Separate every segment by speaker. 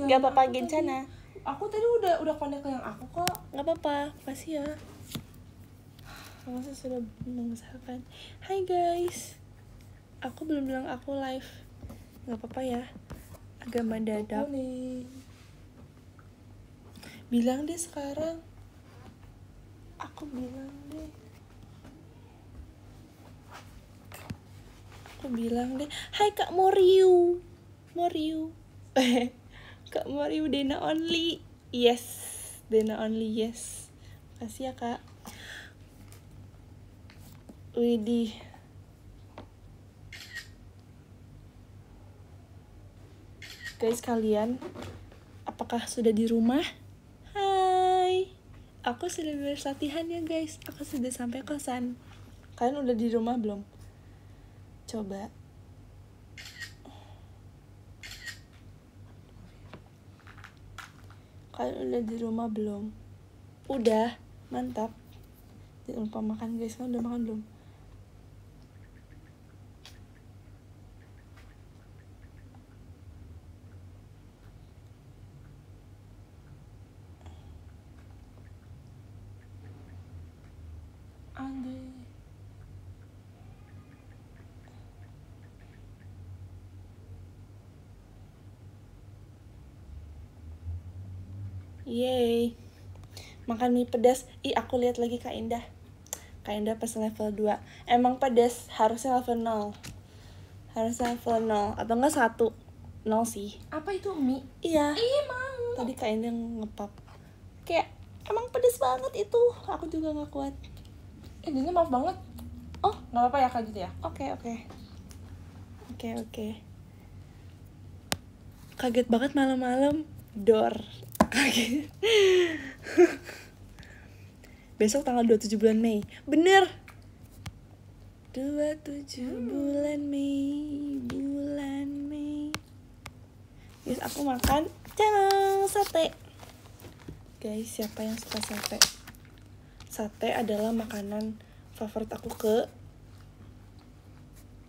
Speaker 1: Iya.
Speaker 2: Gak apa-apa Gencana.
Speaker 1: Aku tadi udah connect ke yang aku kok.
Speaker 2: Gak apa-apa, makasih ya. Makasih sudah mengusahakan. Hai guys, aku belum bilang aku live. Gak apa-apa ya, agak mendadak. Bilang deh sekarang. Aku bilang deh. Hai Kak Moriu. Kak Moriu Dena only. Yes, Dena only yes. Makasih ya Kak. Widih. Guys, kalian apakah sudah di rumah? Hai. Aku sudah beres latihan ya guys. Aku sudah sampai kosan. Kalian udah di rumah belum? Coba. Kalian udah di rumah belum? Udah, mantap. Jangan lupa makan guys. Kalian udah makan belum?
Speaker 1: Andre.
Speaker 2: Yeay. Makan mie pedas. Ih, aku lihat lagi Kak Indah. Kak Indah pas level 2. Emang pedas, harusnya level 0. Harusnya level 0 atau enggak 1. 0 sih.
Speaker 1: Apa itu mie?
Speaker 2: Iya.
Speaker 1: Mau.
Speaker 2: Tadi Kak Indah ngepop. Kayak emang pedas banget itu. Aku juga gak kuat.
Speaker 1: Ini maaf banget.
Speaker 2: Oh,
Speaker 1: nggak apa-apa ya Kak gitu ya?
Speaker 2: Oke. Kaget banget malam-malam. Dor. Kaget. Besok tanggal 27 bulan Mei. Bener. 27 bulan Mei. Guys, aku makan sate. Guys, siapa yang suka sate? Sate adalah makanan favorit aku ke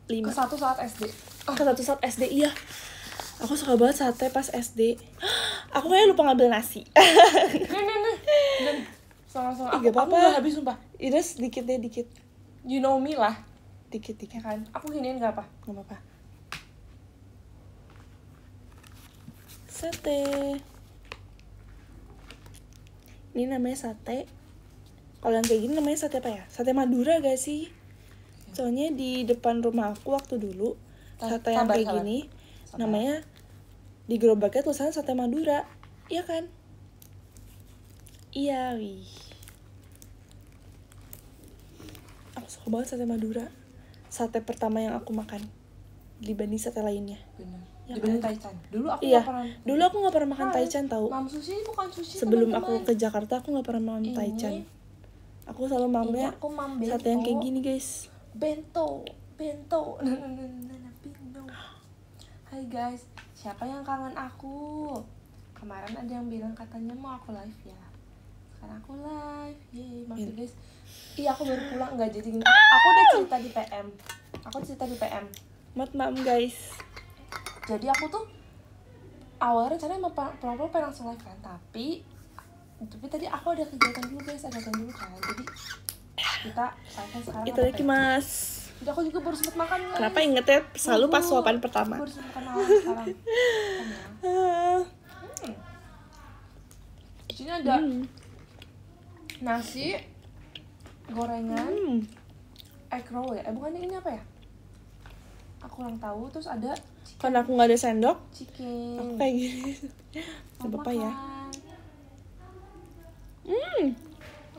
Speaker 2: 5.
Speaker 1: Ke satu saat SD.
Speaker 2: Ke satu saat SD, iya. Aku suka banget sate pas SD. Aku kayaknya lupa ngambil nasi.
Speaker 1: Nih. Sama-sama.
Speaker 2: Gak apa-apa.
Speaker 1: Aku nggak habis sumpah.
Speaker 2: Iris dikit.
Speaker 1: You know me lah.
Speaker 2: Dikit.
Speaker 1: Ya kan? Aku giniin nggak apa?
Speaker 2: Gak apa-apa. Sate. Ini namanya sate. Kalau yang kayak gini namanya sate apa ya? Sate Madura gak sih? Soalnya di depan rumah aku waktu dulu sate yang kayak gini namanya di gerobaknya tulisannya sate Madura. Iya kan? Iya, wih. Aku suka banget sate Madura. Sate pertama yang aku makan dibanding sate lainnya.
Speaker 1: Bener.
Speaker 2: Ya
Speaker 1: Dibanding
Speaker 2: kan?
Speaker 1: Taichan. Dulu aku
Speaker 2: Iya.
Speaker 1: nggak pernah.
Speaker 2: Dulu aku nggak pernah makan Taichan tahu.
Speaker 1: Mam sushi bukan sushi.
Speaker 2: Sebelum
Speaker 1: teman-teman.
Speaker 2: aku ke Jakarta aku nggak pernah makan Taichan. Aku selalu mamnya
Speaker 1: aku mam bento.
Speaker 2: sate yang kayak gini guys.
Speaker 1: Bento. Hai guys, siapa yang kangen aku? Kemarin ada yang bilang katanya mau aku live ya. Sekarang aku live. Yeay, maaf ya guys. Iya, aku baru pulang nggak jadi gini. Aku udah cerita di PM.
Speaker 2: Maaf guys.
Speaker 1: Jadi aku tuh awalnya rencananya mau pulang pengen langsung live kan, tapi tadi aku ada kegiatan dulu guys, kan. Jadi kita live sekarang.
Speaker 2: Itadakimasu.
Speaker 1: Jadi aku juga baru sempet makan guys.
Speaker 2: Kenapa ingetnya selalu pas suapan pertama?
Speaker 1: Baru sempet makan malam sekarang. Di sini ada nasi, gorengan, egg roll ya. Bukan ini apa ya? Aku kurang tahu. Terus ada
Speaker 2: Karena aku nggak ada sendok,
Speaker 1: chicken.
Speaker 2: aku kayak gini. Gak apa-apa ya.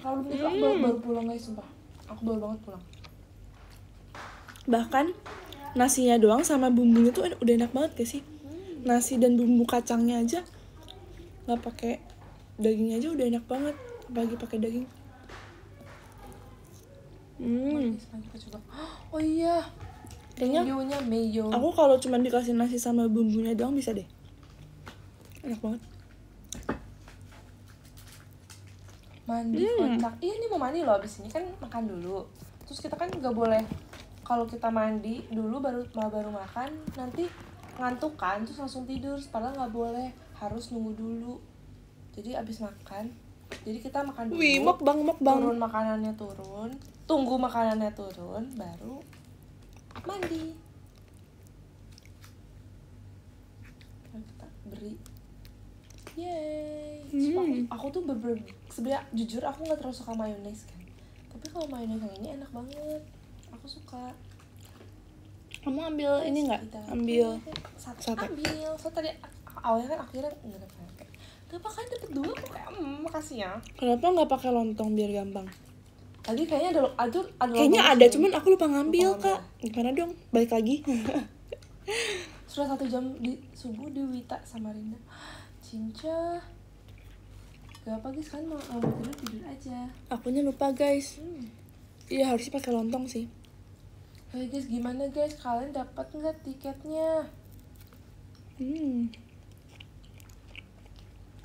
Speaker 1: Kalau belum tidur, aku baru pulang guys, sumpah. Aku baru banget pulang.
Speaker 2: Bahkan nasinya doang sama bumbunya tuh udah enak banget gak sih? Nasi dan bumbu kacangnya aja nggak pakai dagingnya aja udah enak banget, apalagi pakai daging.
Speaker 1: Kita coba. Oh iya,
Speaker 2: Kayaknya
Speaker 1: mayo.
Speaker 2: aku kalau cuma dikasih nasi sama bumbunya doang bisa deh. Enak banget.
Speaker 1: Mandi kocak. Iya, ini mau mandi loh abis ini kan makan dulu. Terus kita kan nggak boleh kalau kita mandi dulu baru makan, nanti ngantuk kan, terus langsung tidur. Padahal nggak boleh, harus nunggu dulu. Jadi abis makan, jadi kita makan dulu.
Speaker 2: Wih, mukbang.
Speaker 1: Turun makanannya turun, tunggu makanannya turun, baru mandi. Kita beri. Yeay. Aku tuh sebenarnya jujur aku nggak terlalu suka mayones kan. Tapi kalau mayones yang ini enak banget. Aku suka.
Speaker 2: Kamu ambil ini nggak? Ambil
Speaker 1: sate. Ambil. So tadi awalnya kan akhirnya nggak dapat. Gak apa kan dapet 2 kok kayak makasih ya.
Speaker 2: Kenapa nggak pakai lontong biar gampang?
Speaker 1: Tadi kayaknya ada
Speaker 2: kayaknya ada, cuman aku lupa ngambil kak. Gimana dong? Balik lagi.
Speaker 1: Sudah 1 jam di subuh di Wita Samarinda. Cinca. Gak apa guys, kan mau tidur aja.
Speaker 2: Akunya lupa guys. Iya harusnya pakai lontong sih.
Speaker 1: Hey guys, gimana guys? Kalian dapat nggak tiketnya?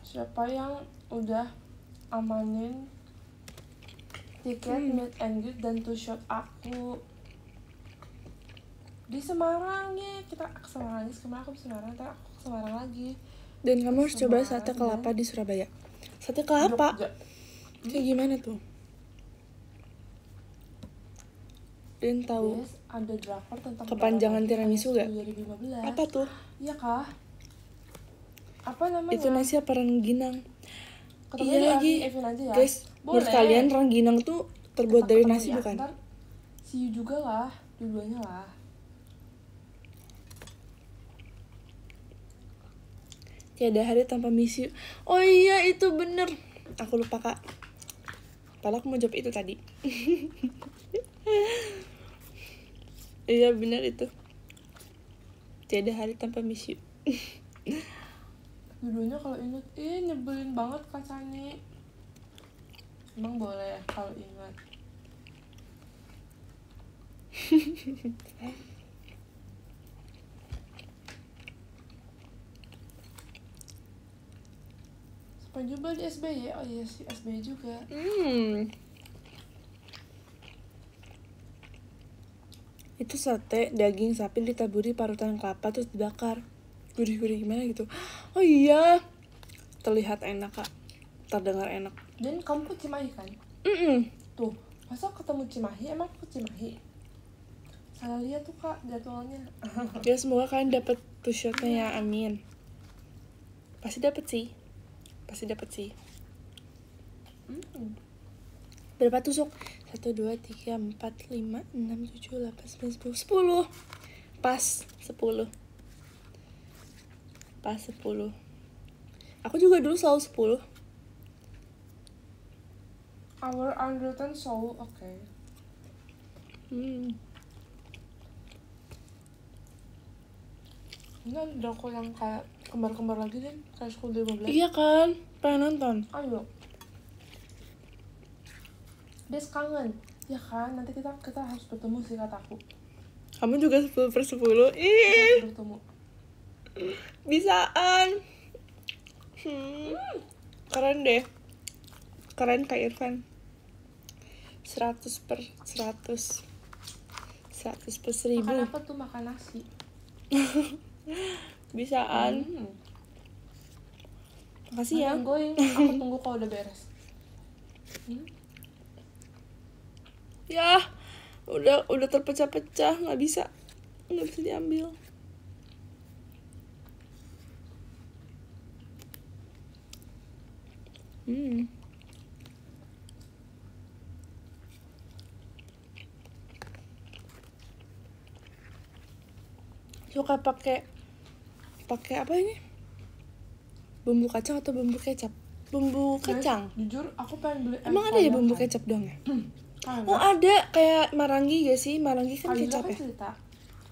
Speaker 1: Siapa yang udah amanin tiket meet and greet dan two shot aku di Semarang ya? Kita ke Semarang lagi. Kemarin aku ke Semarang, ntar aku ke Semarang lagi.
Speaker 2: Dan kamu harus coba sate kelapa di Surabaya. Sate kelapa? Kayak gimana tuh? Dan tahu
Speaker 1: Yes, ada drakor tentang
Speaker 2: kepanjangan tiramisu gak?
Speaker 1: 2015.
Speaker 2: Apa tuh?
Speaker 1: Iya kah? Apa namanya?
Speaker 2: Itu nasi apa rengginang?
Speaker 1: Ketemunya
Speaker 2: Iya
Speaker 1: di
Speaker 2: lagi
Speaker 1: Evin aja ya?
Speaker 2: guys. Menurut kalian rengginang tuh terbuat dari nasi bukan?
Speaker 1: Ntar see you juga lah, dua-duanya lah.
Speaker 2: Tiada hari tanpa miss you. Oh iya itu bener. Aku lupa kak. Padahal aku mau jawab itu tadi. Iya bener itu. Tiada hari tanpa miss you.
Speaker 1: Dua-duanya kalau inget, nyebelin banget Kak Sani. Emang boleh kalau ingat. Sampai jumpa di SBY. Oh iya sih, SBY juga.
Speaker 2: Itu sate daging sapi ditaburi parutan kelapa terus dibakar. Gurih-gurih gimana gitu. Oh iya. Terlihat enak kak. Terdengar enak.
Speaker 1: Dan kamu ke Cimahi kan? Tuh, masa ketemu Cimahi? Emang ke Cimahi? Salah lihat tuh kak jadwalnya.
Speaker 2: Ya semoga kalian dapet two shotnya ya, amin. Pasti dapet sih. Berapa tusuk? 1, 2, 3, 4, 5, 6, 7, 8, 9, 10 Pas 10. Aku juga dulu selalu 10.
Speaker 1: Our unwritten soul, oke. Ini ada drakor yang kayak kembar-kembar lagi deh, kayak School 15.
Speaker 2: Iya kan? Pengen nonton.
Speaker 1: Ayo. Des kangen. Ya kan, nanti kita harus bertemu sih kataku.
Speaker 2: Kamu juga 10/10. Ih.
Speaker 1: Bertemu.
Speaker 2: Bisaan. Keren deh. Keren Kak Irfan. 100/100. 100/1000.
Speaker 1: Makan apa tuh? Makan nasi.
Speaker 2: Bisaan. Makasih ya.
Speaker 1: Aku tunggu kalau udah beres.
Speaker 2: Ya, udah terpecah-pecah, nggak bisa diambil. Suka pakai apa ini? Bumbu kacang atau bumbu kecap? Bumbu kacang.
Speaker 1: Jujur, aku pengen beli.
Speaker 2: Emang ada ya bumbu kecap doang ya? Oh ada, kayak Marangi gak sih? Marangi kan kecap ya?
Speaker 1: Cerita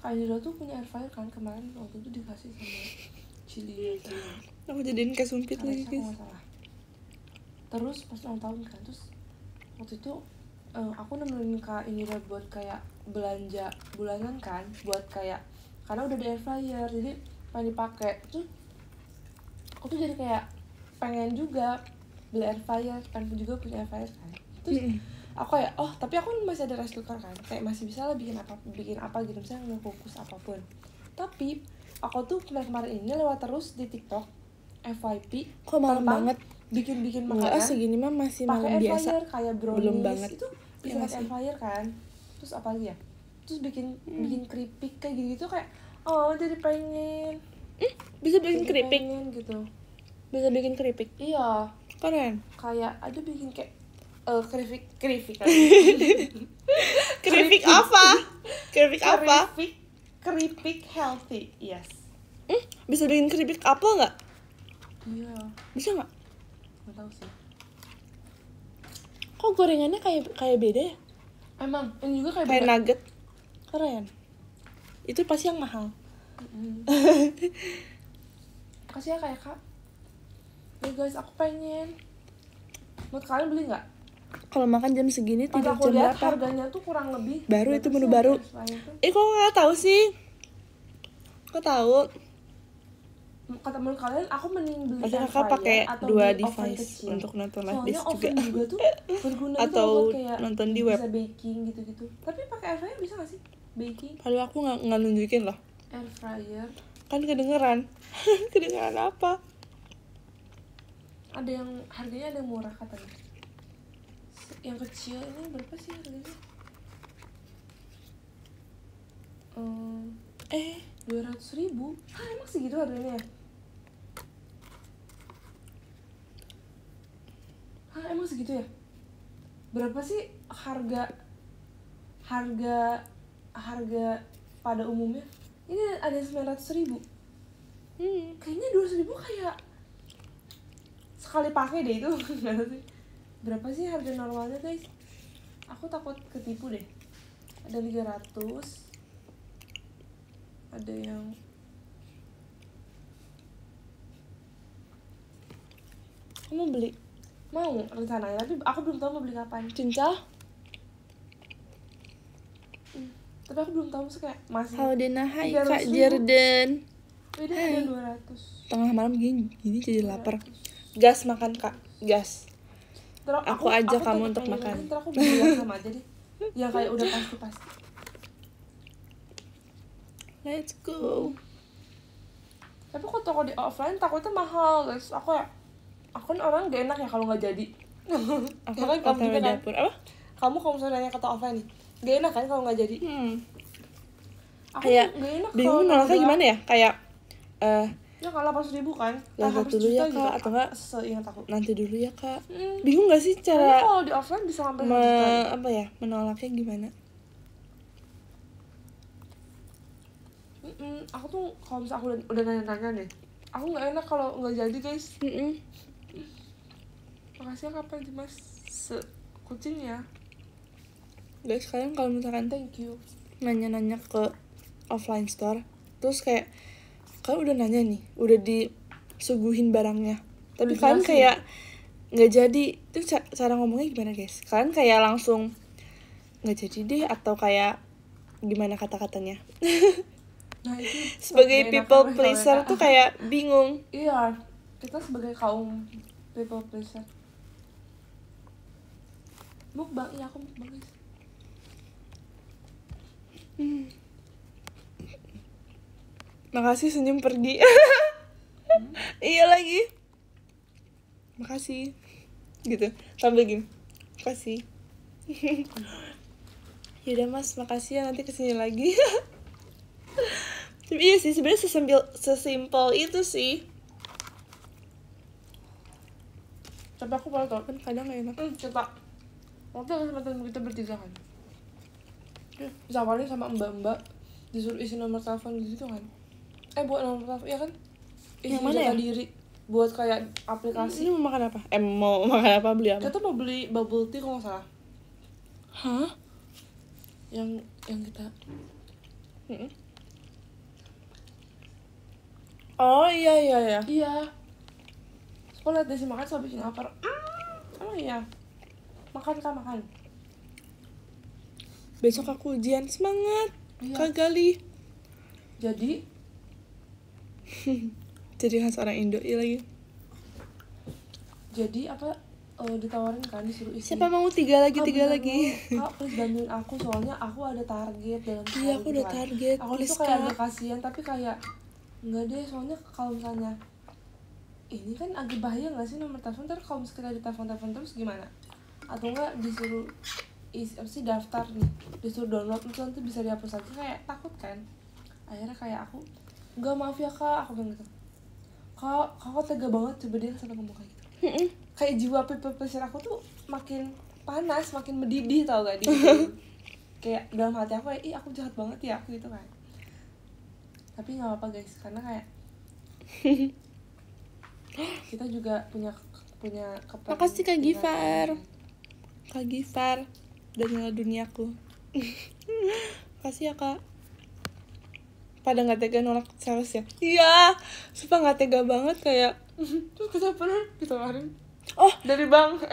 Speaker 1: Kak Indra tuh punya air fryer kan, kemarin waktu itu dikasih sama Chili sama
Speaker 2: aku jadiin kayak sumpit lagi guys.
Speaker 1: Terus pas ulang tahun kan, terus waktu itu aku nemenin Kak Indra buat kayak belanja bulanan kan, buat kayak karena udah di air fryer jadi pengen dipakai. Terus aku tuh jadi kayak pengen juga beli air fryer, pengen juga punya air fryer kan. Terus aku kayak tapi aku masih ada rice cooker kan, kayak masih bisa lah bikin apa gitu, misalnya nge-kukus apapun. Tapi aku tuh kemarin ini lewat terus di TikTok FYP
Speaker 2: Kok malam
Speaker 1: tentang
Speaker 2: banget?
Speaker 1: bikin
Speaker 2: Enggak,
Speaker 1: makanan
Speaker 2: segini mah masih
Speaker 1: pakai
Speaker 2: malam
Speaker 1: air
Speaker 2: biasa.
Speaker 1: fryer kayak brownies.
Speaker 2: Belum banget.
Speaker 1: Itu bisa
Speaker 2: Ya,
Speaker 1: pakai air fryer kan. Terus apa lagi ya? Terus bikin keripik kayak gitu kayak jadi pengen.
Speaker 2: Bisa bikin
Speaker 1: Jadi
Speaker 2: keripik.
Speaker 1: pengen gitu.
Speaker 2: Bisa bikin keripik.
Speaker 1: Iya,
Speaker 2: Keren.
Speaker 1: kayak ada bikin kayak keripik
Speaker 2: Keripik apa? Keripik apa?
Speaker 1: keripik healthy. Yes.
Speaker 2: Bisa bikin keripik apel nggak?
Speaker 1: Iya,
Speaker 2: Bisa nggak?
Speaker 1: nggak tahu sih.
Speaker 2: Kok gorengannya kayak beda ya?
Speaker 1: Emang ini juga kayak
Speaker 2: Kayak
Speaker 1: beda.
Speaker 2: nugget. Keren. Itu pasti yang mahal.
Speaker 1: Kasih ya kayak Kak. Ya guys, aku pengen. Menurut kalian beli nggak?
Speaker 2: Kalau makan jam segini
Speaker 1: Pas
Speaker 2: tidur
Speaker 1: aku
Speaker 2: jam
Speaker 1: lihat
Speaker 2: berapa?
Speaker 1: harganya tuh kurang lebih.
Speaker 2: Baru
Speaker 1: berapa
Speaker 2: itu menu
Speaker 1: sih
Speaker 2: baru.
Speaker 1: harga selain itu?
Speaker 2: Kok nggak tahu sih? Kok tahu?
Speaker 1: Kata menurut kalian aku mending beli
Speaker 2: Pasti
Speaker 1: air
Speaker 2: kakak
Speaker 1: fryer
Speaker 2: pakai
Speaker 1: atau
Speaker 2: 2
Speaker 1: beli oven
Speaker 2: device
Speaker 1: kecil?
Speaker 2: untuk nonton live
Speaker 1: Soalnya
Speaker 2: disc juga.
Speaker 1: oven juga tuh berguna
Speaker 2: Atau
Speaker 1: gitu buat kayak
Speaker 2: nonton di web.
Speaker 1: bisa baking gitu-gitu. Tapi pakai air fryer bisa nggak sih baking?
Speaker 2: Kalau aku nggak nunjukin loh.
Speaker 1: Air fryer
Speaker 2: Kan kedengeran. Kedengeran apa?
Speaker 1: ada yang harganya ada yang murah katanya. Yang kecil ini berapa sih harganya? 200.000. Hah, emang segitu harganya ya? Hah, emang segitu ya? Berapa sih harga pada umumnya? Ini ada 900.000. Kayaknya 200.000 kayak sekali pakai deh itu. Nggak tahu sih. Berapa sih harga normalnya guys? Aku takut ketipu deh. Ada 300. Ada yang
Speaker 2: Kamu beli
Speaker 1: mau rencananya, tapi aku belum tahu mau beli kapan.
Speaker 2: cincah?
Speaker 1: Tapi aku belum tahu maksudnya kayak masih
Speaker 2: Haudena hai
Speaker 1: 300.000.
Speaker 2: Kak Jordan.
Speaker 1: beda ada 200.
Speaker 2: Tengah malam gini jadi lapar. Gas makan Kak, gas.
Speaker 1: Terus
Speaker 2: Aku ajak kamu
Speaker 1: pengen
Speaker 2: untuk
Speaker 1: pengen
Speaker 2: makan.
Speaker 1: lagi, terus aku beli yang sama aja deh. Yang kayak udah pasti.
Speaker 2: Let's go.
Speaker 1: Tapi kok toko di offline takutnya mahal guys. Aku kan orang gak enak ya kalau nggak jadi.
Speaker 2: Aku
Speaker 1: Ya kan, kamu
Speaker 2: OTW
Speaker 1: juga kan?
Speaker 2: dapur. Apa?
Speaker 1: Kamu kalau misalnya nanya ke toko offline nih, gak enak kan kalau nggak jadi. Aku
Speaker 2: Kayak
Speaker 1: gak enak
Speaker 2: bingung
Speaker 1: kalau
Speaker 2: nolaknya
Speaker 1: nggak-
Speaker 2: gimana ya? Kayak
Speaker 1: Ya kan 800.000 kan.
Speaker 2: Lihat dulu ya, Kak, atau nggak?
Speaker 1: Seingat aku.
Speaker 2: nanti dulu ya Kak. Bingung gak sih
Speaker 1: Karena
Speaker 2: cara
Speaker 1: kalau di offline bisa sampai 1 juta.
Speaker 2: apa ya menolaknya gimana?
Speaker 1: Aku tuh kalau misalnya aku udah nanya-nanya nih, aku nggak enak kalau nggak jadi guys. Makasih ya kapan sih mas kucingnya.
Speaker 2: Guys, kalian kalau misalkan
Speaker 1: Thank you.
Speaker 2: nanya-nanya ke offline store, terus kayak kalian udah nanya nih, udah disuguhin barangnya, tapi
Speaker 1: Udah
Speaker 2: kalian
Speaker 1: jelasin.
Speaker 2: kayak nggak jadi, itu cara ngomongnya gimana guys? Kalian kayak langsung nggak jadi deh atau kayak gimana kata-katanya?
Speaker 1: Nah itu
Speaker 2: Sebagai
Speaker 1: nggak enak
Speaker 2: people
Speaker 1: kan,
Speaker 2: pleaser
Speaker 1: kalau-
Speaker 2: tuh kayak bingung.
Speaker 1: Iya, kita sebagai kaum people pleaser. Mukbang, iya aku mukbang guys.
Speaker 2: Makasih senyum pergi. Iya lagi. Makasih. Gitu. Sambil gini. Makasih. Yaudah mas, makasih ya, nanti kesini lagi. Tapi iya sih, sebenarnya sesimpel itu sih.
Speaker 1: Tapi aku baru tau
Speaker 2: Kan kadang gak enak.
Speaker 1: kita waktu sama temen kita bertiga kan, ditawarin sama mbak-mbak disuruh isi nomor telepon gitu kan. Buat nomor telepon ya kan, isi
Speaker 2: Yang mana
Speaker 1: data
Speaker 2: ya?
Speaker 1: diri buat kayak aplikasi.
Speaker 2: Ini mau makan apa? Mau makan apa, beli apa?
Speaker 1: Kita mau beli bubble tea kalau nggak salah,
Speaker 2: Hah?
Speaker 1: yang kita
Speaker 2: Oh iya.
Speaker 1: iya. Aku liat Desi makan sampai bikin lapar. Oh iya, makan.
Speaker 2: Besok aku ujian, semangat.
Speaker 1: Iya.
Speaker 2: Kak Gali.
Speaker 1: Jadi
Speaker 2: Jadi khas orang Indo iya lagi.
Speaker 1: apa ditawarin kan disuruh isi.
Speaker 2: Siapa mau tiga lagi?
Speaker 1: Bener
Speaker 2: lagi.
Speaker 1: loh. Kak please bantuin aku soalnya aku ada target dalam
Speaker 2: Iya,
Speaker 1: sehari
Speaker 2: aku
Speaker 1: gitu
Speaker 2: udah
Speaker 1: kan.
Speaker 2: target.
Speaker 1: Aku
Speaker 2: Please,
Speaker 1: tuh kayak
Speaker 2: Kak.
Speaker 1: agak kasihan tapi kayak enggak deh, soalnya kalau misalnya ini kan agak bahaya nggak sih nomor telepon, ntar kalau misalnya ditelepon terus gimana, atau enggak disuruh apa sih daftar nih, disuruh download itu nanti bisa dihapus lagi, kayak takut kan. Akhirnya kayak aku nggak, maaf ya kak, aku bilang gitu, kak tega banget, coba dia sampai ngomong kayak gitu. Kayak jiwa people pleaser aku tuh makin panas, makin mendidih, tau gak di kayak dalam hati aku kayak, ih aku jahat banget ya aku gitu kan. Tapi nggak apa-apa guys, karena kayak kita juga punya
Speaker 2: makasih Kak Gifar. Kak Gifar udah nyala duniaku. Makasih ya Kak. Pada nggak tega nolak sales ya? Iya, sumpah nggak tega banget kayak.
Speaker 1: Terus kita pernah ditawarin dari bank,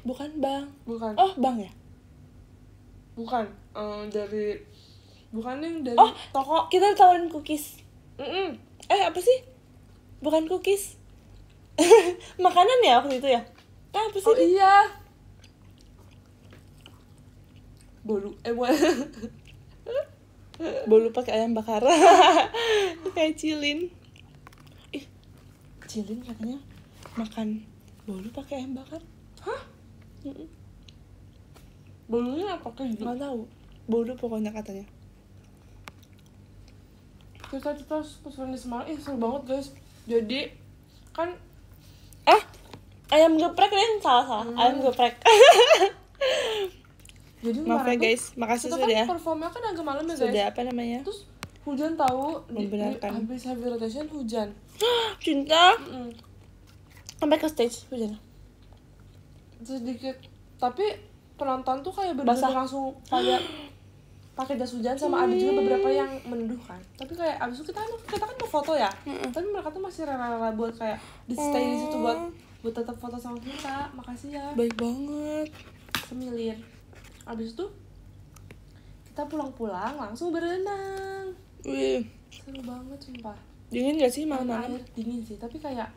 Speaker 2: bukan bang.
Speaker 1: bukan
Speaker 2: Bang ya?
Speaker 1: bukan bukan yang dari toko.
Speaker 2: Kita ditawarin cookies. Apa sih? Bukan cookies. Makanan ya waktu itu ya? Apa sih?
Speaker 1: Oh iya, bolu bukan.
Speaker 2: Bolu pakai ayam bakar. Kayak cilin. Cilin katanya makan bolu pakai ayam bakar.
Speaker 1: Hah? Bolunya apa kayak gitu?
Speaker 2: Nggak tahu. Bolu pokoknya katanya.
Speaker 1: Kita pesan di Semarang, seru banget guys. Jadi kan
Speaker 2: Ayam geprek deh, salah. Ayam geprek.
Speaker 1: jadi
Speaker 2: Maaf ya
Speaker 1: kemarin
Speaker 2: guys, makasih
Speaker 1: kita
Speaker 2: sudah.
Speaker 1: kan performnya kan agak malam ya guys.
Speaker 2: Sudah apa namanya?
Speaker 1: Terus hujan tahu,
Speaker 2: Membenarkan.
Speaker 1: habis heavy rotation hujan.
Speaker 2: Cinta. Sampai ke stage hujan.
Speaker 1: Sedikit, tapi penonton tuh kayak
Speaker 2: Basah.
Speaker 1: bener-bener langsung pada pakai jas hujan, sama ada juga beberapa yang meneduh kan. Tapi kayak abis itu kita kan mau foto ya, tapi mereka tuh masih rela-rela buat kayak di stay di situ buat tetap foto sama kita. Makasih ya.
Speaker 2: Baik banget.
Speaker 1: Semilir. Abis itu kita pulang langsung berenang.
Speaker 2: Wih,
Speaker 1: Seru banget sumpah.
Speaker 2: dingin gak sih malam-malam?
Speaker 1: Air dingin sih, tapi kayak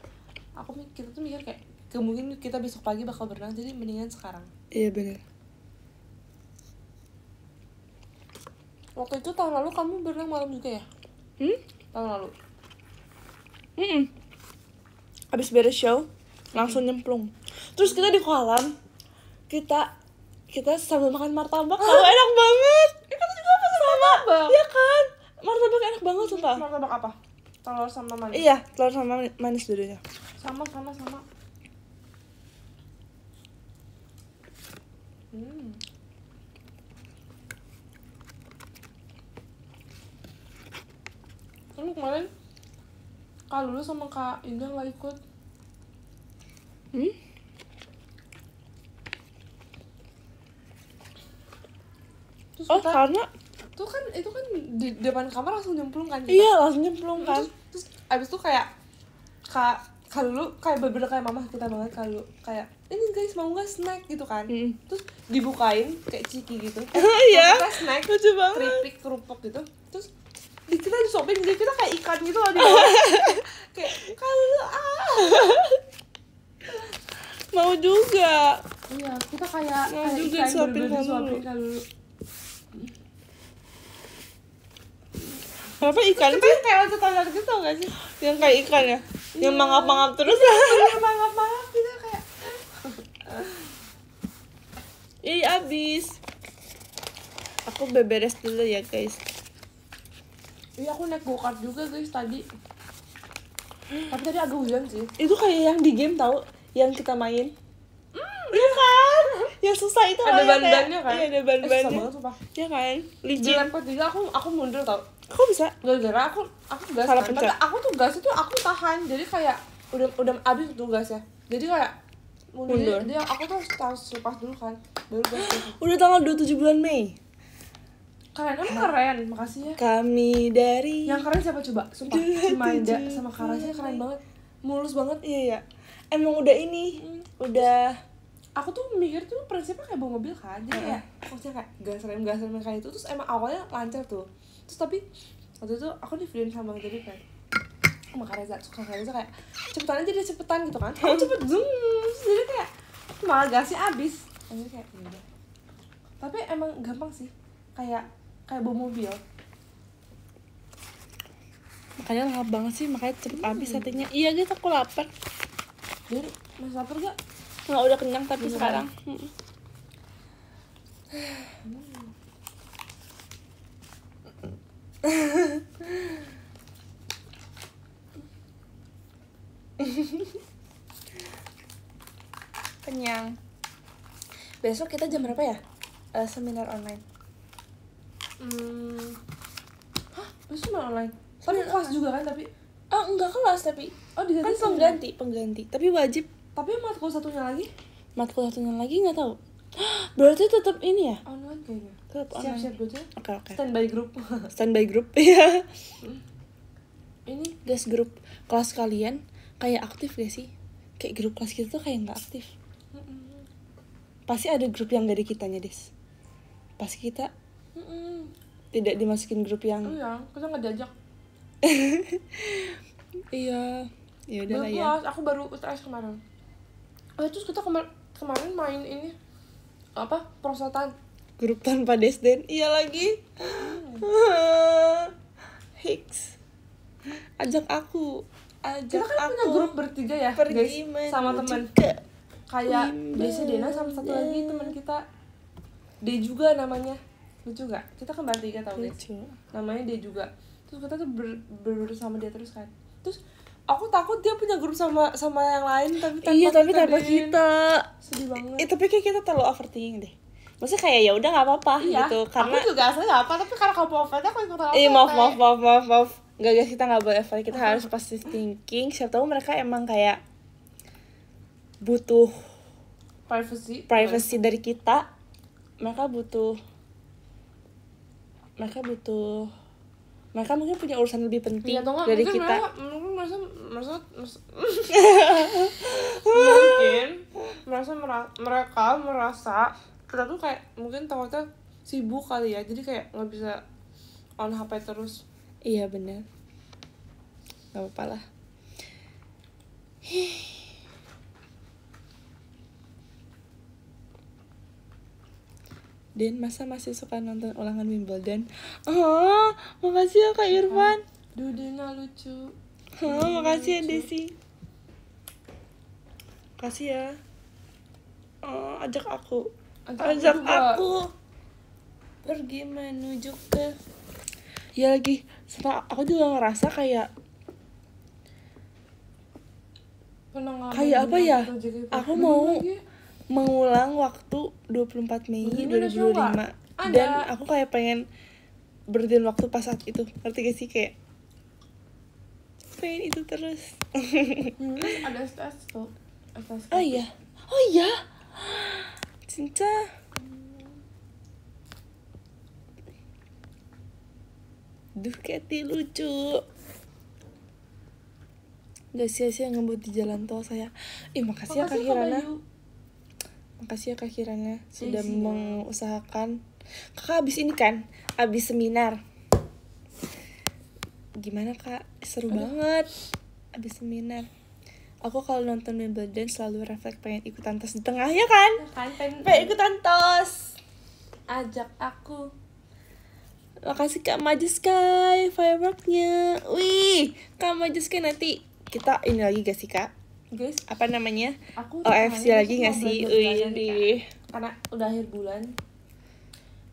Speaker 1: kita tuh mikir kayak mungkin kita besok pagi bakal berenang, jadi mendingan sekarang.
Speaker 2: Iya bener.
Speaker 1: Waktu itu tahun lalu kamu berenang malam juga ya? Tahun lalu.
Speaker 2: Abis beres show langsung nyemplung. Terus kita di kolam, kita sambil makan martabak. Tahu enak banget.
Speaker 1: Kita juga pesan martabak.
Speaker 2: Iya kan? Martabak enak banget sumpah.
Speaker 1: Martabak apa? Telur sama manis.
Speaker 2: Iya, telur sama manis dulunya.
Speaker 1: Sama. Kan kemarin Kak Lulu sama Kak Indah nggak ikut. Terus
Speaker 2: Karena
Speaker 1: itu kan di depan kamar langsung nyemplung kan kita?
Speaker 2: iya langsung nyemplung kan.
Speaker 1: Terus abis itu kayak Kak Lulu kayak bener-bener kayak mama kita banget. Kak Lulu kayak, ini guys mau nggak snack gitu kan? Terus dibukain kayak ciki gitu.
Speaker 2: Iya.
Speaker 1: Kita snack,
Speaker 2: Lucu banget.
Speaker 1: keripik, kerupuk gitu. Terus kita disuapin, jadi kita kayak ikan gitu loh di bawah. Kayak Kak Lulu
Speaker 2: Mau juga.
Speaker 1: Iya, kita kayak
Speaker 2: juga
Speaker 1: ikan
Speaker 2: disuapin
Speaker 1: bener-bener
Speaker 2: Kak
Speaker 1: disuapin
Speaker 2: Lulu.
Speaker 1: Kak Lulu.
Speaker 2: Kenapa ikan
Speaker 1: Kita
Speaker 2: sih?
Speaker 1: kayak loncat-loncat gitu tau gak sih?
Speaker 2: Yang kayak ikan ya? Yang mangap-mangap terus.
Speaker 1: Kayak mangap-mangap gitu kayak.
Speaker 2: Ih, abis. Aku beberes dulu ya guys.
Speaker 1: Iya, aku naik go-kart juga guys tadi. Tapi tadi agak hujan sih.
Speaker 2: Itu kayak yang di game tau, yang kita main. Iya kan? Yang susah itu
Speaker 1: Ada
Speaker 2: loh,
Speaker 1: ban-bannya kan?
Speaker 2: Iya, ada
Speaker 1: Susah
Speaker 2: ban-bannya.
Speaker 1: banget sumpah.
Speaker 2: Iya kan?
Speaker 1: Di
Speaker 2: Licin.
Speaker 1: lempar juga aku mundur tau.
Speaker 2: Kok bisa?
Speaker 1: Gara-gara aku gas
Speaker 2: Salah
Speaker 1: kan.
Speaker 2: pencet.
Speaker 1: Tapi aku tuh gas itu aku tahan. Jadi kayak udah abis tuh gasnya. Jadi kayak mundur. Dia aku tuh harus lepas dulu kan. Baru gas.
Speaker 2: Udah tanggal 27 bulan Mei.
Speaker 1: Keren, keren. Makasih ya.
Speaker 2: Kami dari
Speaker 1: Yang keren siapa coba? Sumpah, si Maida sama Karasnya keren banget. Mulus banget.
Speaker 2: Iya ya. Emang udah ini, udah
Speaker 1: Aku tuh mikir tuh prinsipnya kayak bawa mobil kan. Jadi kayak maksudnya kayak gas rem kayak itu. Terus emang awalnya lancar tuh. Terus tapi waktu itu aku di videoin sama Bang Jadi kan. Sama Kareza, kayak cepetan aja dia cepetan gitu kan. Aku cepet zoom. Terus jadi kayak malah gasnya abis. Jadi kayak yaudah. Tapi emang gampang sih. Kayak bawa mobil.
Speaker 2: Makanya lahap banget sih, makanya cepet habis satenya. Iya guys, aku lapar.
Speaker 1: Jadi masih lapar gak?
Speaker 2: Nggak, udah kenyang tapi sekarang. Kenyang. Besok kita jam berapa ya? Seminar online.
Speaker 1: Hah? Besok malah online? Tapi kelas juga kan tapi?
Speaker 2: Enggak kelas tapi.
Speaker 1: Oh diganti
Speaker 2: Kan pengganti. Tapi wajib.
Speaker 1: Tapi matkul satunya lagi?
Speaker 2: Matkul satunya lagi nggak tahu. Berarti tetap ini ya?
Speaker 1: Online kayaknya.
Speaker 2: Tetap online.
Speaker 1: Siap-siap dulu ya.
Speaker 2: Oke.
Speaker 1: Standby group.
Speaker 2: Standby group ya.
Speaker 1: Ini
Speaker 2: Guys, grup kelas kalian kayak aktif gak sih? Kayak grup kelas kita tuh kayak nggak aktif. Pasti ada grup yang gak ada kitanya, Des. Pasti kita tidak dimasukin grup yang
Speaker 1: iya, kita nggak diajak.
Speaker 2: iya. Ya udahlah ya.
Speaker 1: Kelas, aku baru UTS kemarin. Terus kita kemarin main ini apa? Prosotan.
Speaker 2: Grup tanpa Desden. Iya lagi. Hicks. Ajak aku.
Speaker 1: Kita kan punya grup bertiga ya,
Speaker 2: pergi
Speaker 1: guys, sama teman. Kayak Desi, Dena, sama satu lagi teman kita. D juga namanya. Lucu gak? Kita kan bertiga tau guys.
Speaker 2: Lucu.
Speaker 1: Namanya D juga. Terus kita tuh bersama dia terus kan. Terus aku takut dia punya grup sama yang lain tapi tanpa
Speaker 2: kita.
Speaker 1: Sedih banget.
Speaker 2: Tapi kayak kita terlalu overthinking deh. Maksudnya kayak ya udah nggak apa-apa gitu karena
Speaker 1: aku juga asli nggak apa tapi karena kamu overthinking aku ikut
Speaker 2: maaf nggak guys, kita nggak boleh overthinking, kita harus positive thinking. Siapa tahu mereka emang kayak butuh privacy dari kita. Mereka mungkin punya urusan lebih penting dari kita.
Speaker 1: Mereka merasa kita tuh kayak mungkin takutnya sibuk kali ya, jadi kayak nggak bisa on HP terus.
Speaker 2: Iya benar, nggak apa-apa lah. Dan masa masih suka nonton ulangan Wimbledon? Makasih ya Kak Irfan.
Speaker 1: Dudenya lucu.
Speaker 2: Makasih ya Desi. Makasih ya. Ajak aku pergi menuju ke. Ya lagi, setelah aku juga ngerasa kayak apa ya? Aku mau mengulang waktu 24 Mei 2005 dan aku kayak pengen berhenti waktu pas saat itu. Ngerti gak sih, kayak pengen itu terus.
Speaker 1: Ada STS tuh.
Speaker 2: Oh iya cinta. Duh, Katy lucu. Gak sia-sia ngebut di jalan tol saya. Makasih ya Kak Kirana. Makasih ya Kak Kirana sudah mengusahakan. Kakak abis ini kan, abis seminar. Gimana Kak? Seru banget. Abis seminar. Aku kalau nonton Wimbledon selalu refleks pengen ikutan tos di tengah, ya kan? Pengen ikutan tos.
Speaker 1: Ajak aku.
Speaker 2: Makasih Kak Majesky fireworknya. Wih, Kak Majesky nanti kita ini lagi gak sih Kak?
Speaker 1: Guys,
Speaker 2: apa namanya?
Speaker 1: OFC
Speaker 2: lagi gak sih? Wih,
Speaker 1: karena udah akhir bulan.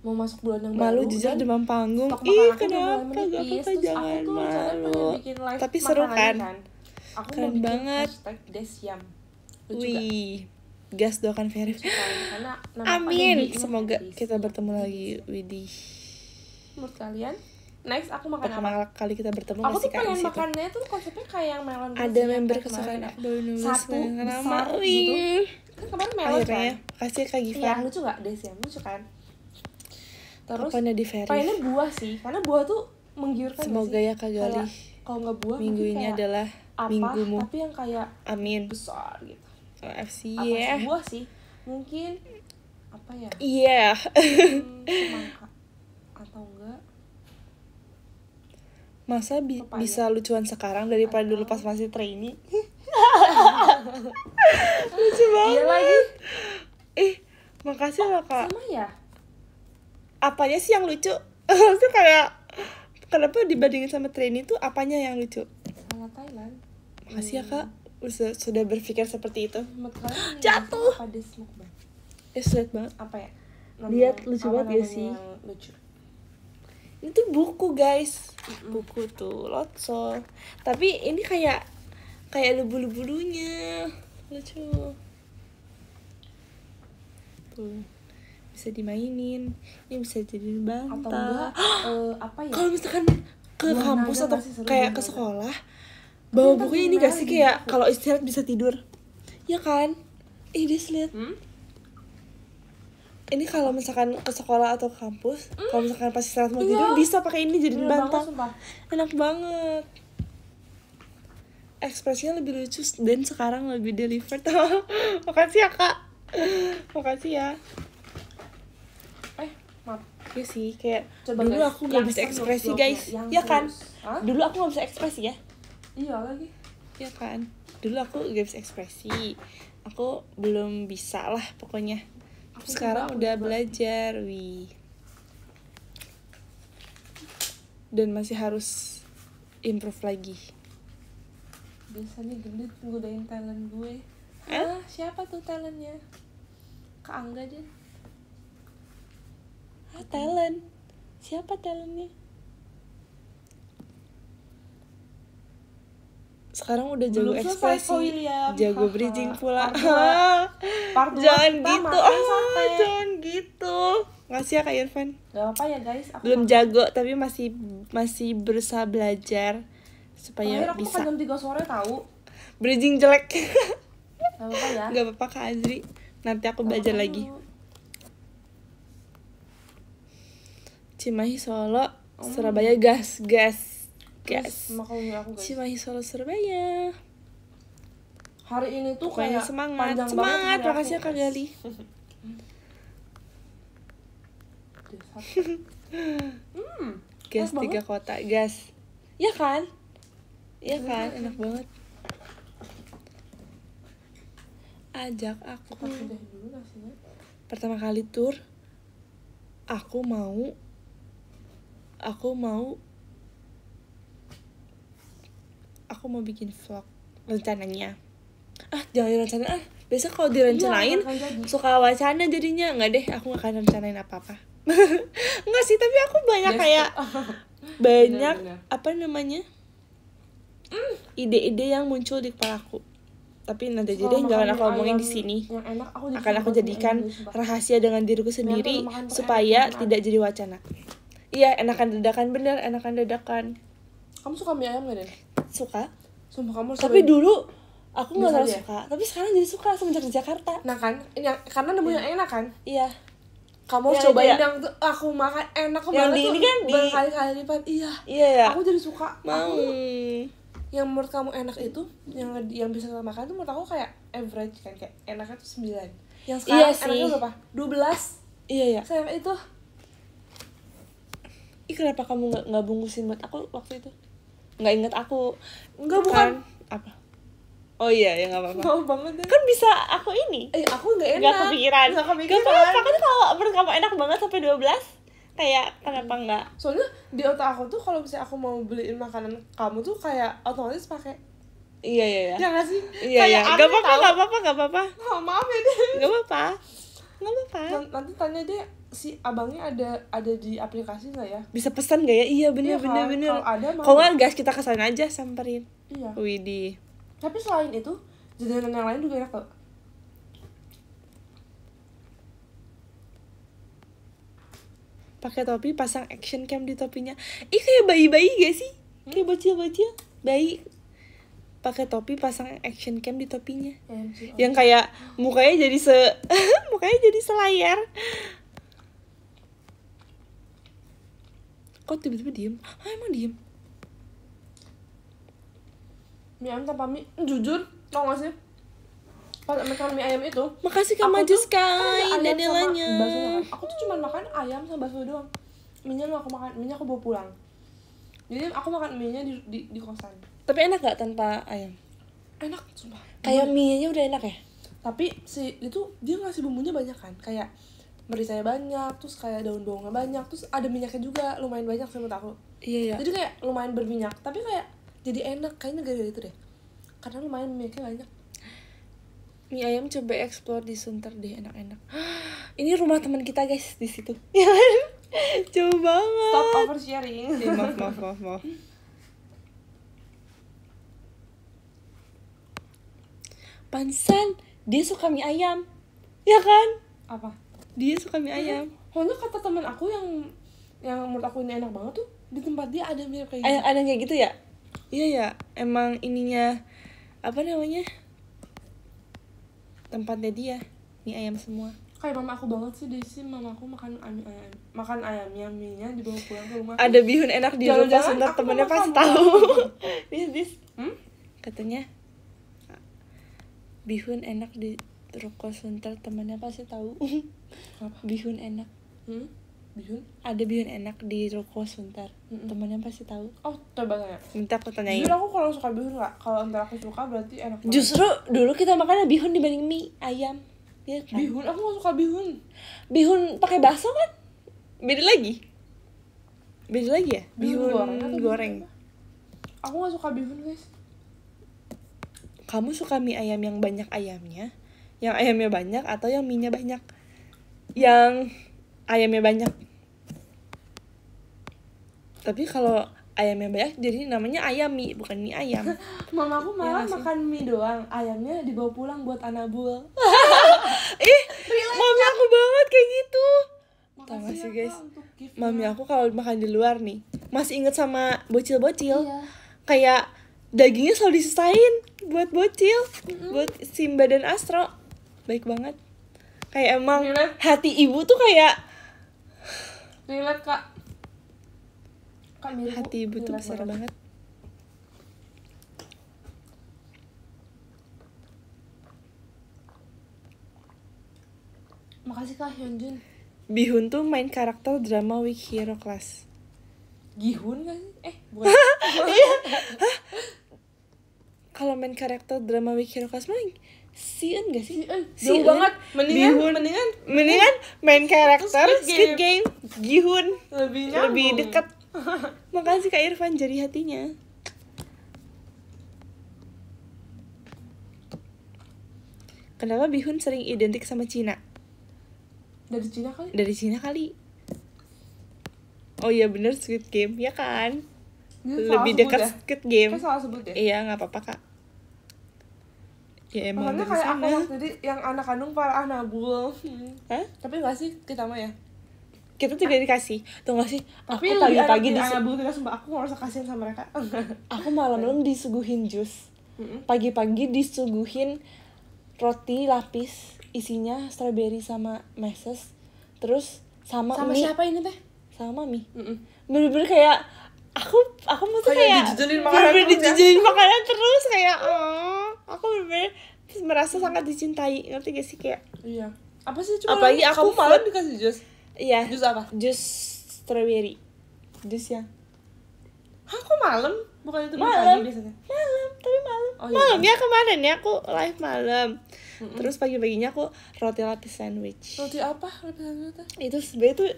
Speaker 1: Mau masuk bulan yang
Speaker 2: malu
Speaker 1: baru.
Speaker 2: Jujur demam panggung. Kenapa? Gak apa-apa, jangan malu. Tapi seru kan?
Speaker 1: Aku
Speaker 2: keren
Speaker 1: mau
Speaker 2: banget.
Speaker 1: #desyam.
Speaker 2: Wih, gas doakan Verif. Amin. Semoga kita bertemu lagi. Widih.
Speaker 1: Menurut kalian? Next aku makan
Speaker 2: pertama kali kita bertemu
Speaker 1: aku
Speaker 2: masih
Speaker 1: tuh pengen makannya tuh konsepnya kayak yang melon.
Speaker 2: Ada member kesukaan aku baru nulis
Speaker 1: satu besar
Speaker 2: gitu.
Speaker 1: Kan kemarin melon
Speaker 2: akhirnya,
Speaker 1: kan?
Speaker 2: Kasih Kak Giva.
Speaker 1: Iya lucu gak Desyam? Lucu kan? Terus
Speaker 2: pengennya
Speaker 1: buah sih, karena buah tuh menggiurkan.
Speaker 2: Semoga ya Kak Gali.
Speaker 1: Kalau nggak buah
Speaker 2: minggu ini adalah minggumu.
Speaker 1: Tapi yang kayak
Speaker 2: amin
Speaker 1: besar gitu.
Speaker 2: OFC
Speaker 1: ya. Buah sih, mungkin apa ya?
Speaker 2: Iya.
Speaker 1: Semangka atau enggak?
Speaker 2: Masa bisa lucuan sekarang daripada dulu pas masih trainee? Lucu banget.
Speaker 1: Iya lagi.
Speaker 2: Makasih loh Kak.
Speaker 1: Sama ya?
Speaker 2: Apanya sih yang lucu? Maksudnya kayak Kenapa dibandingin sama trainee tuh apanya yang lucu?
Speaker 1: Sama Thailand.
Speaker 2: Makasih ya kak, sudah berpikir seperti itu.
Speaker 1: Menurut kalian ini
Speaker 2: Jatuh.
Speaker 1: apa des mukbang?
Speaker 2: Lihat banget.
Speaker 1: Apa ya?
Speaker 2: Lihat lucu
Speaker 1: apa
Speaker 2: banget ya
Speaker 1: namanya
Speaker 2: sih.
Speaker 1: yang lucu.
Speaker 2: Ini tuh buku guys, buku tuh Lotso. Tapi ini kayak lubu-lubunya, lucu. Tuh bisa dimainin, ini bisa jadi bantal.
Speaker 1: Atau enggak apa ya?
Speaker 2: Kalau misalkan ke
Speaker 1: Buah
Speaker 2: kampus
Speaker 1: naga
Speaker 2: atau
Speaker 1: masih seru,
Speaker 2: kayak
Speaker 1: buah
Speaker 2: ke
Speaker 1: naga.
Speaker 2: sekolah, bawa
Speaker 1: Tapi
Speaker 2: bukunya ini
Speaker 1: ntar
Speaker 2: gak sih
Speaker 1: di
Speaker 2: kayak
Speaker 1: buku.
Speaker 2: kalau istirahat bisa tidur, ya kan? Des lihat. Ini kalau misalkan ke sekolah atau ke kampus, kalau misalkan pas istirahat mau tidur bisa pakai ini jadi
Speaker 1: Bener
Speaker 2: bantal.
Speaker 1: banget, sumpah.
Speaker 2: Enak banget. Ekspresinya lebih lucu dan sekarang lebih delivered. Makasih ya kak. Makasih ya.
Speaker 1: Maaf.
Speaker 2: Iya sih, kayak
Speaker 1: Coba
Speaker 2: dulu
Speaker 1: guys,
Speaker 2: aku gak
Speaker 1: yang
Speaker 2: bisa
Speaker 1: serius,
Speaker 2: ekspresi
Speaker 1: blognya,
Speaker 2: guys.
Speaker 1: yang
Speaker 2: Ya kan?
Speaker 1: serius. Hah?
Speaker 2: Dulu aku gak bisa ekspresi ya.
Speaker 1: Iya lagi.
Speaker 2: Ya kan? Dulu aku gak bisa ekspresi. Aku belum bisa lah pokoknya. Sekarang
Speaker 1: juga,
Speaker 2: udah
Speaker 1: juga.
Speaker 2: belajar, wih. Dan masih harus improve lagi.
Speaker 1: Biasanya gendut godain talent gue.
Speaker 2: Hah?
Speaker 1: Siapa tuh talentnya? Kak Angga deh.
Speaker 2: Talent. Siapa talentnya? Sekarang udah jago
Speaker 1: Belum selesai,
Speaker 2: ekspresi,
Speaker 1: Ko William.
Speaker 2: jago
Speaker 1: Haha.
Speaker 2: bridging pula.
Speaker 1: Part dua
Speaker 2: Jangan
Speaker 1: kita
Speaker 2: gitu,
Speaker 1: makan sate.
Speaker 2: jangan gitu. Ngasih ya Kak Irfan.
Speaker 1: Gak apa ya guys, aku
Speaker 2: Belum
Speaker 1: makan.
Speaker 2: jago tapi masih berusaha belajar supaya
Speaker 1: Terakhir aku
Speaker 2: bisa.
Speaker 1: makan jam 3 sore tahu.
Speaker 2: Bridging jelek.
Speaker 1: Gak apa ya.
Speaker 2: Gak apa-apa Kak Azri. Nanti aku belajar
Speaker 1: Makan
Speaker 2: lagi.
Speaker 1: dulu.
Speaker 2: Cimahi Solo, Surabaya gas.
Speaker 1: Terus makan aku guys.
Speaker 2: Cimahi Solo Surabaya.
Speaker 1: Hari ini tuh
Speaker 2: Pokoknya
Speaker 1: kayak
Speaker 2: semangat,
Speaker 1: panjang
Speaker 2: semangat.
Speaker 1: banget hari
Speaker 2: Makasih ya
Speaker 1: aku,
Speaker 2: Kak
Speaker 1: guys.
Speaker 2: Gali. Gas
Speaker 1: enak
Speaker 2: 3 kota, gas. Ya kan? Iya kan, enak banget. Ajak aku.
Speaker 1: Kasih deh dulu nasinya.
Speaker 2: Pertama kali tur, aku mau bikin vlog rencananya. Jangan direncanain. Biasa kalau direncanain
Speaker 1: Iya, akan jadi.
Speaker 2: suka wacana jadinya. Nggak deh, aku nggak akan rencanain apa-apa. Nggak sih, tapi aku banyak kayak banyak
Speaker 1: Bener-bener.
Speaker 2: apa namanya ide-ide yang muncul di kepalaku. Tapi nanti aja
Speaker 1: Kalau
Speaker 2: deh, jangan
Speaker 1: makan
Speaker 2: aku omongin
Speaker 1: ayam
Speaker 2: di sini.
Speaker 1: Yang enak
Speaker 2: Akan aku jadikan rahasia dengan diriku sendiri
Speaker 1: makan pakai
Speaker 2: supaya
Speaker 1: ayam.
Speaker 2: tidak jadi wacana. Iya, enakan dadakan, bener, enakan dadakan.
Speaker 1: Kamu suka mie ayam gak deh?
Speaker 2: Suka.
Speaker 1: Sumpah kamu
Speaker 2: Tapi dulu aku nggak
Speaker 1: Biasa
Speaker 2: terlalu
Speaker 1: aja.
Speaker 2: suka. Tapi sekarang jadi suka semenjak di Jakarta.
Speaker 1: Nah kan, karena nemu yang enak kan.
Speaker 2: Iya.
Speaker 1: Kamu
Speaker 2: Yang
Speaker 1: cobain
Speaker 2: itu ya?
Speaker 1: yang tuh aku makan enak
Speaker 2: Yang
Speaker 1: banget
Speaker 2: di
Speaker 1: tuh.
Speaker 2: ini kan, di-
Speaker 1: berkali-kali lipat. Iya.
Speaker 2: Iya ya.
Speaker 1: Aku jadi suka.
Speaker 2: Mau.
Speaker 1: Aku yang menurut kamu enak itu yang bisa kita makan tuh menurut aku kayak average kan, kayak enaknya tuh 9. Yang
Speaker 2: Iya
Speaker 1: sekarang
Speaker 2: sih.
Speaker 1: enaknya berapa? 12.
Speaker 2: Iya ya.
Speaker 1: Saya itu
Speaker 2: Kenapa kamu nggak bungkusin buat aku waktu itu? Nggak inget aku.
Speaker 1: Nggak,
Speaker 2: Kan?
Speaker 1: bukan.
Speaker 2: Apa? Oh iya, ya nggak apa-apa.
Speaker 1: mau banget deh.
Speaker 2: Kan bisa aku ini.
Speaker 1: Aku nggak enak.
Speaker 2: Nggak kepikiran.
Speaker 1: Nggak
Speaker 2: Gak
Speaker 1: kepikiran.
Speaker 2: apa-apa kan kalau menurut kamu enak banget sampai 12. Kayak kenapa nggak?
Speaker 1: Soalnya di otak aku tuh kalau misalnya aku mau beliin makanan kamu tuh kayak otomatis pakai.
Speaker 2: Iya iya iya.
Speaker 1: Ya nggak sih?
Speaker 2: Iya iya.
Speaker 1: Kayak
Speaker 2: Gak
Speaker 1: aneh
Speaker 2: apa-apa,
Speaker 1: tau.
Speaker 2: gak apa-apa, gak apa-apa.
Speaker 1: Oh, maaf ya deh.
Speaker 2: Gak apa-apa. Gak apa-apa.
Speaker 1: Nanti tanya deh si abangnya ada di aplikasi nggak ya?
Speaker 2: Bisa pesan gak ya? Iya bener
Speaker 1: Iya
Speaker 2: bener
Speaker 1: kan?
Speaker 2: bener.
Speaker 1: Kalau ada, mau.
Speaker 2: Kalau nggak gas kita kesana aja samperin.
Speaker 1: Iya.
Speaker 2: Widih.
Speaker 1: Tapi selain itu jajanan yang lain juga enak tau.
Speaker 2: Pakai topi, pasang action cam di topinya. Ih kayak bayi-bayi gak sih? Kayak bocil-bocil, bayi. Pakai topi, pasang action cam di topinya. Yang kayak mukanya jadi mukanya jadi selayar. Kok tiba-tiba diem? Emang diem?
Speaker 1: Mie ayam tanpa mie, jujur tau gak sih? Pas makan mie ayam itu
Speaker 2: Makasih Kak
Speaker 1: aku tuh
Speaker 2: Majus
Speaker 1: kan
Speaker 2: Kai
Speaker 1: ada ayam
Speaker 2: Danilanya.
Speaker 1: sama baksonya kan. Aku tuh cuma makan ayam sama bakso doang. Mie-nya gak aku makan, mie-nya aku bawa pulang. Jadi aku makan mie-nya di kosan.
Speaker 2: Tapi enak gak tanpa ayam?
Speaker 1: Enak, sumpah.
Speaker 2: Kayak mie-nya udah enak ya?
Speaker 1: Tapi si itu dia ngasih bumbunya banyak kan. Kayak merisanya banyak, terus kayak daun bawangnya banyak, terus ada minyaknya juga lumayan banyak sih menurut aku.
Speaker 2: Iya ya.
Speaker 1: Jadi kayak lumayan berminyak, tapi kayak jadi enak kayaknya gara-gara itu deh. Karena lumayan minyaknya banyak.
Speaker 2: Mie ayam coba explore di Sunter deh, enak-enak. Ini rumah teman kita guys di situ. Ya kan? Jauh banget.
Speaker 1: Stop oversharing.
Speaker 2: Maaf. Pansan, dia suka mie ayam. Ya kan?
Speaker 1: Apa?
Speaker 2: Dia suka mie ayam.
Speaker 1: Pokoknya kata teman aku yang menurut aku ini enak banget tuh, di tempat dia ada mirip kayak gitu.
Speaker 2: Ada kayak gitu ya? Iya ya, emang ininya apa namanya? Tempatnya dia, mie ayam semua.
Speaker 1: Kayak mama aku banget sih, Desi. Mama aku makan ayamnya, mie-nya dibawa pulang ke rumah.
Speaker 2: Ada bihun enak di rumah Sunter, temennya pasti tahu. Dis. Katanya bihun enak di ruko Sunter, temennya pasti tahu. Bihun enak.
Speaker 1: Bihun?
Speaker 2: Ada bihun enak di ruko Sunter, temennya pasti tahu.
Speaker 1: Oh, coba tanya.
Speaker 2: Minta aku tanyain.
Speaker 1: Jujur aku kurang suka bihun nggak? Kalau ntar aku suka berarti enak banget.
Speaker 2: Justru dulu kita makannya bihun dibanding mie ayam. Ya kan?
Speaker 1: Bihun? Aku nggak suka bihun.
Speaker 2: Bihun pakai bakso kan? Beda lagi ya?
Speaker 1: Bihun
Speaker 2: goreng.
Speaker 1: Aku nggak suka bihun, guys.
Speaker 2: Kamu suka mie ayam yang banyak ayamnya? Yang ayamnya banyak atau yang mie-nya banyak? Yang ayamnya banyak. Tapi kalau ayamnya banyak jadi namanya ayam mie, bukan mie ayam.
Speaker 1: Mama aku malah makan mie doang, ayamnya dibawa pulang buat anabul.
Speaker 2: Mami aku banget kayak gitu. Tahu gak sih guys?
Speaker 1: Ya,
Speaker 2: Mami aku kalau makan di luar nih, masih inget sama bocil-bocil.
Speaker 1: Iya.
Speaker 2: Kayak dagingnya selalu disisain buat bocil, buat Simba dan Astro. Baik banget. Kayak emang hati ibu tuh kayak
Speaker 1: relate kak. Kak mirip.
Speaker 2: Hati ibu tuh besar banget.
Speaker 1: Makasih Kak Hyunjun.
Speaker 2: Bihun tuh main karakter drama Week Hero Class.
Speaker 1: Gihun gak sih? Bukan.
Speaker 2: Kalau main karakter drama Week Hero Class main Siun gak sih?
Speaker 1: Jauh banget.
Speaker 2: Mendingan main karakter Squid Game. Gihun lebih dekat. Makasih Kak Irfan jadi hatinya. Kenapa Bihun sering identik sama Cina?
Speaker 1: Dari Cina kali?
Speaker 2: Dari Cina kali. Oh iya bener, Squid Game, ya kan? Lebih dekat Squid Game.
Speaker 1: Kan salah sebut ya?
Speaker 2: Iya, nggak apa-apa kak. Ya emang
Speaker 1: makanya
Speaker 2: dari
Speaker 1: kayak
Speaker 2: sana.
Speaker 1: aku waktu yang anak kandung para anabul.
Speaker 2: Hah?
Speaker 1: Tapi nggak sih kita mah ya?
Speaker 2: Kita juga dikasih. Tuh nggak sih?
Speaker 1: Tapi
Speaker 2: aku pagi-pagi
Speaker 1: anabul kita sumpah, aku nggak usah kasihan sama mereka.
Speaker 2: Aku malam-malam disuguhin jus. Pagi-pagi disuguhin roti lapis, isinya strawberry sama meses. Terus sama mie.
Speaker 1: Siapa ini teh?
Speaker 2: Sama mie. Bener-bener kayak aku mesti kayak
Speaker 1: dijujurin
Speaker 2: makanan terus kayak aku bener-bener merasa sangat dicintai, ngerti gak sih kayak
Speaker 1: iya. Apa sih cuma
Speaker 2: apalagi aku
Speaker 1: malam dikasih jus?
Speaker 2: Iya.
Speaker 1: Jus apa?
Speaker 2: Jus strawberry. Jusnya.
Speaker 1: Hah, kok malam? Bukan itu
Speaker 2: malam
Speaker 1: pagi biasanya?
Speaker 2: Malam, tapi malam.
Speaker 1: Oh, iya.
Speaker 2: Malam ya kemarin ya aku live malam. Terus pagi-paginya aku roti lapis sandwich.
Speaker 1: Roti apa? Lapis sandwich teh?
Speaker 2: Itu sebenarnya tuh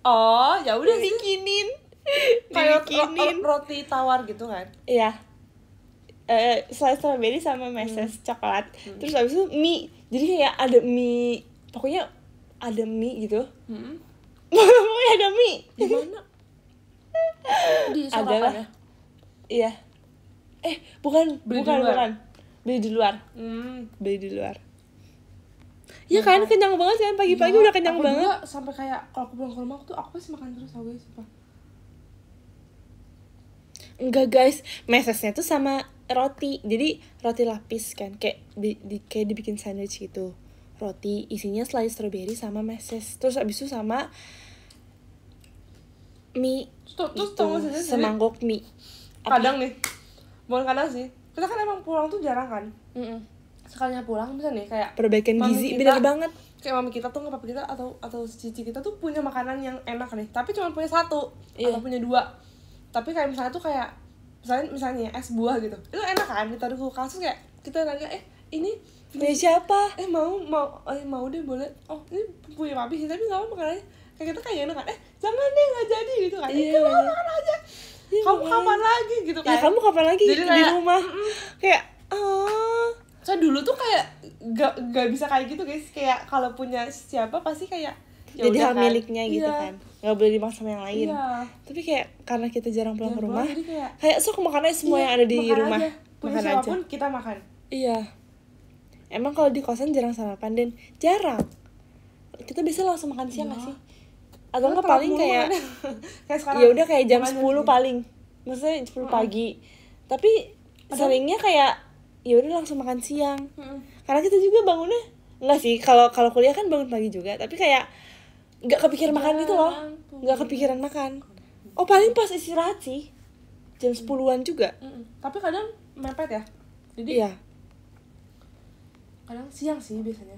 Speaker 1: oh, ya udah
Speaker 2: dibikinin.
Speaker 1: Kayak roti tawar gitu kan?
Speaker 2: Iya. Slice strawberry sama meses coklat. Terus habis itu mie. Jadi kayak ada mie, pokoknya ada mie gitu. Pokoknya ada mie.
Speaker 1: Di mana? Di
Speaker 2: Adalah.
Speaker 1: ya?
Speaker 2: Iya. Bukan. Beli di luar. Beli di luar. Ya kan, kenyang banget kan, pagi-pagi udah kenyang banget.
Speaker 1: Aku juga sampai kayak kalau aku pulang ke rumah tuh aku pasti makan terus tau guys.
Speaker 2: Enggak guys, mesesnya tuh sama roti. Jadi roti lapis kan, kayak kayak dibikin sandwich gitu. Roti isinya slice strawberry sama meses. Terus abis itu sama mie.
Speaker 1: Terus tau gak sih?
Speaker 2: Semangkok mie.
Speaker 1: Kadang nih, bukan kadang sih. Kita kan emang pulang tuh jarang kan. Sekalinya pulang bisa nih kayak
Speaker 2: perbaikan gizi, bener banget.
Speaker 1: Kayak mami kita tuh nggak, papa kita atau cici kita tuh punya makanan yang enak nih, tapi cuma punya satu atau punya dua. Tapi kayak misalnya tuh kayak misalnya es buah gitu, itu enak kan, ditaruh ke kulkas, kayak kita nanya ini
Speaker 2: punya siapa?
Speaker 1: mau deh boleh. Oh ini punya papi sih, tapi nggak apa makanya kayak kita kayak enak kan, jangan deh nggak jadi gitu kan.
Speaker 2: Iya,
Speaker 1: Kamu makan aja. Kamu kapan lagi gitu kan?
Speaker 2: Ya kamu kapan lagi
Speaker 1: jadi
Speaker 2: di
Speaker 1: kayak,
Speaker 2: rumah? Kayak
Speaker 1: so dulu tuh kayak gak bisa kayak gitu guys, kayak kalau punya siapa pasti kayak ya
Speaker 2: jadi
Speaker 1: udah
Speaker 2: hak
Speaker 1: kan.
Speaker 2: miliknya gitu
Speaker 1: Iya.
Speaker 2: kan, nggak boleh dimaksa sama yang lain.
Speaker 1: Iya.
Speaker 2: Tapi kayak karena kita jarang pulang ke rumah,
Speaker 1: Jadi
Speaker 2: kayak sok makan aja semua yang ada di
Speaker 1: makan
Speaker 2: rumah,
Speaker 1: aja. Punya
Speaker 2: makan aja.
Speaker 1: siapapun kita makan.
Speaker 2: Iya. Emang kalau di kosan jarang sarapan dan jarang kita bisa langsung makan siang nggak sih? Atau nggak paling kayak
Speaker 1: kayak sekarang
Speaker 2: ya udah kayak jam
Speaker 1: makan
Speaker 2: 10 paling, maksudnya 10 pagi. Tapi seringnya kayak ya udah langsung makan siang. Karena kita juga bangunnya enggak sih, kalau kuliah kan bangun pagi juga, tapi kayak nggak kepikiran makan gitu loh, nggak kepikiran makan. Oh paling pas istirahat sih jam 10-an juga.
Speaker 1: Tapi kadang mepet ya, jadi
Speaker 2: Iya.
Speaker 1: kadang siang sih biasanya.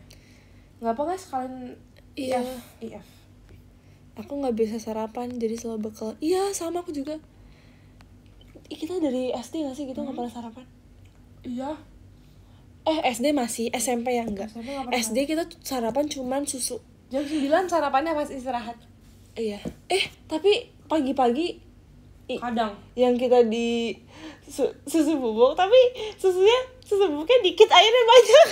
Speaker 1: Nggak apa guys, kalian
Speaker 2: Iya.
Speaker 1: IF.
Speaker 2: Aku nggak bisa sarapan jadi selalu bekal. Iya sama aku juga. Kita dari SD nggak sih gitu nggak pernah sarapan?
Speaker 1: Iya.
Speaker 2: SD masih, SMP ya enggak.
Speaker 1: SMP nggak pernah.
Speaker 2: SD kita sarapan cuman susu.
Speaker 1: Jam 9 sarapannya pas istirahat.
Speaker 2: Iya. Tapi pagi-pagi
Speaker 1: Kadang.
Speaker 2: yang kita di susu bubuk, tapi susu bubuknya dikit, airnya banyak.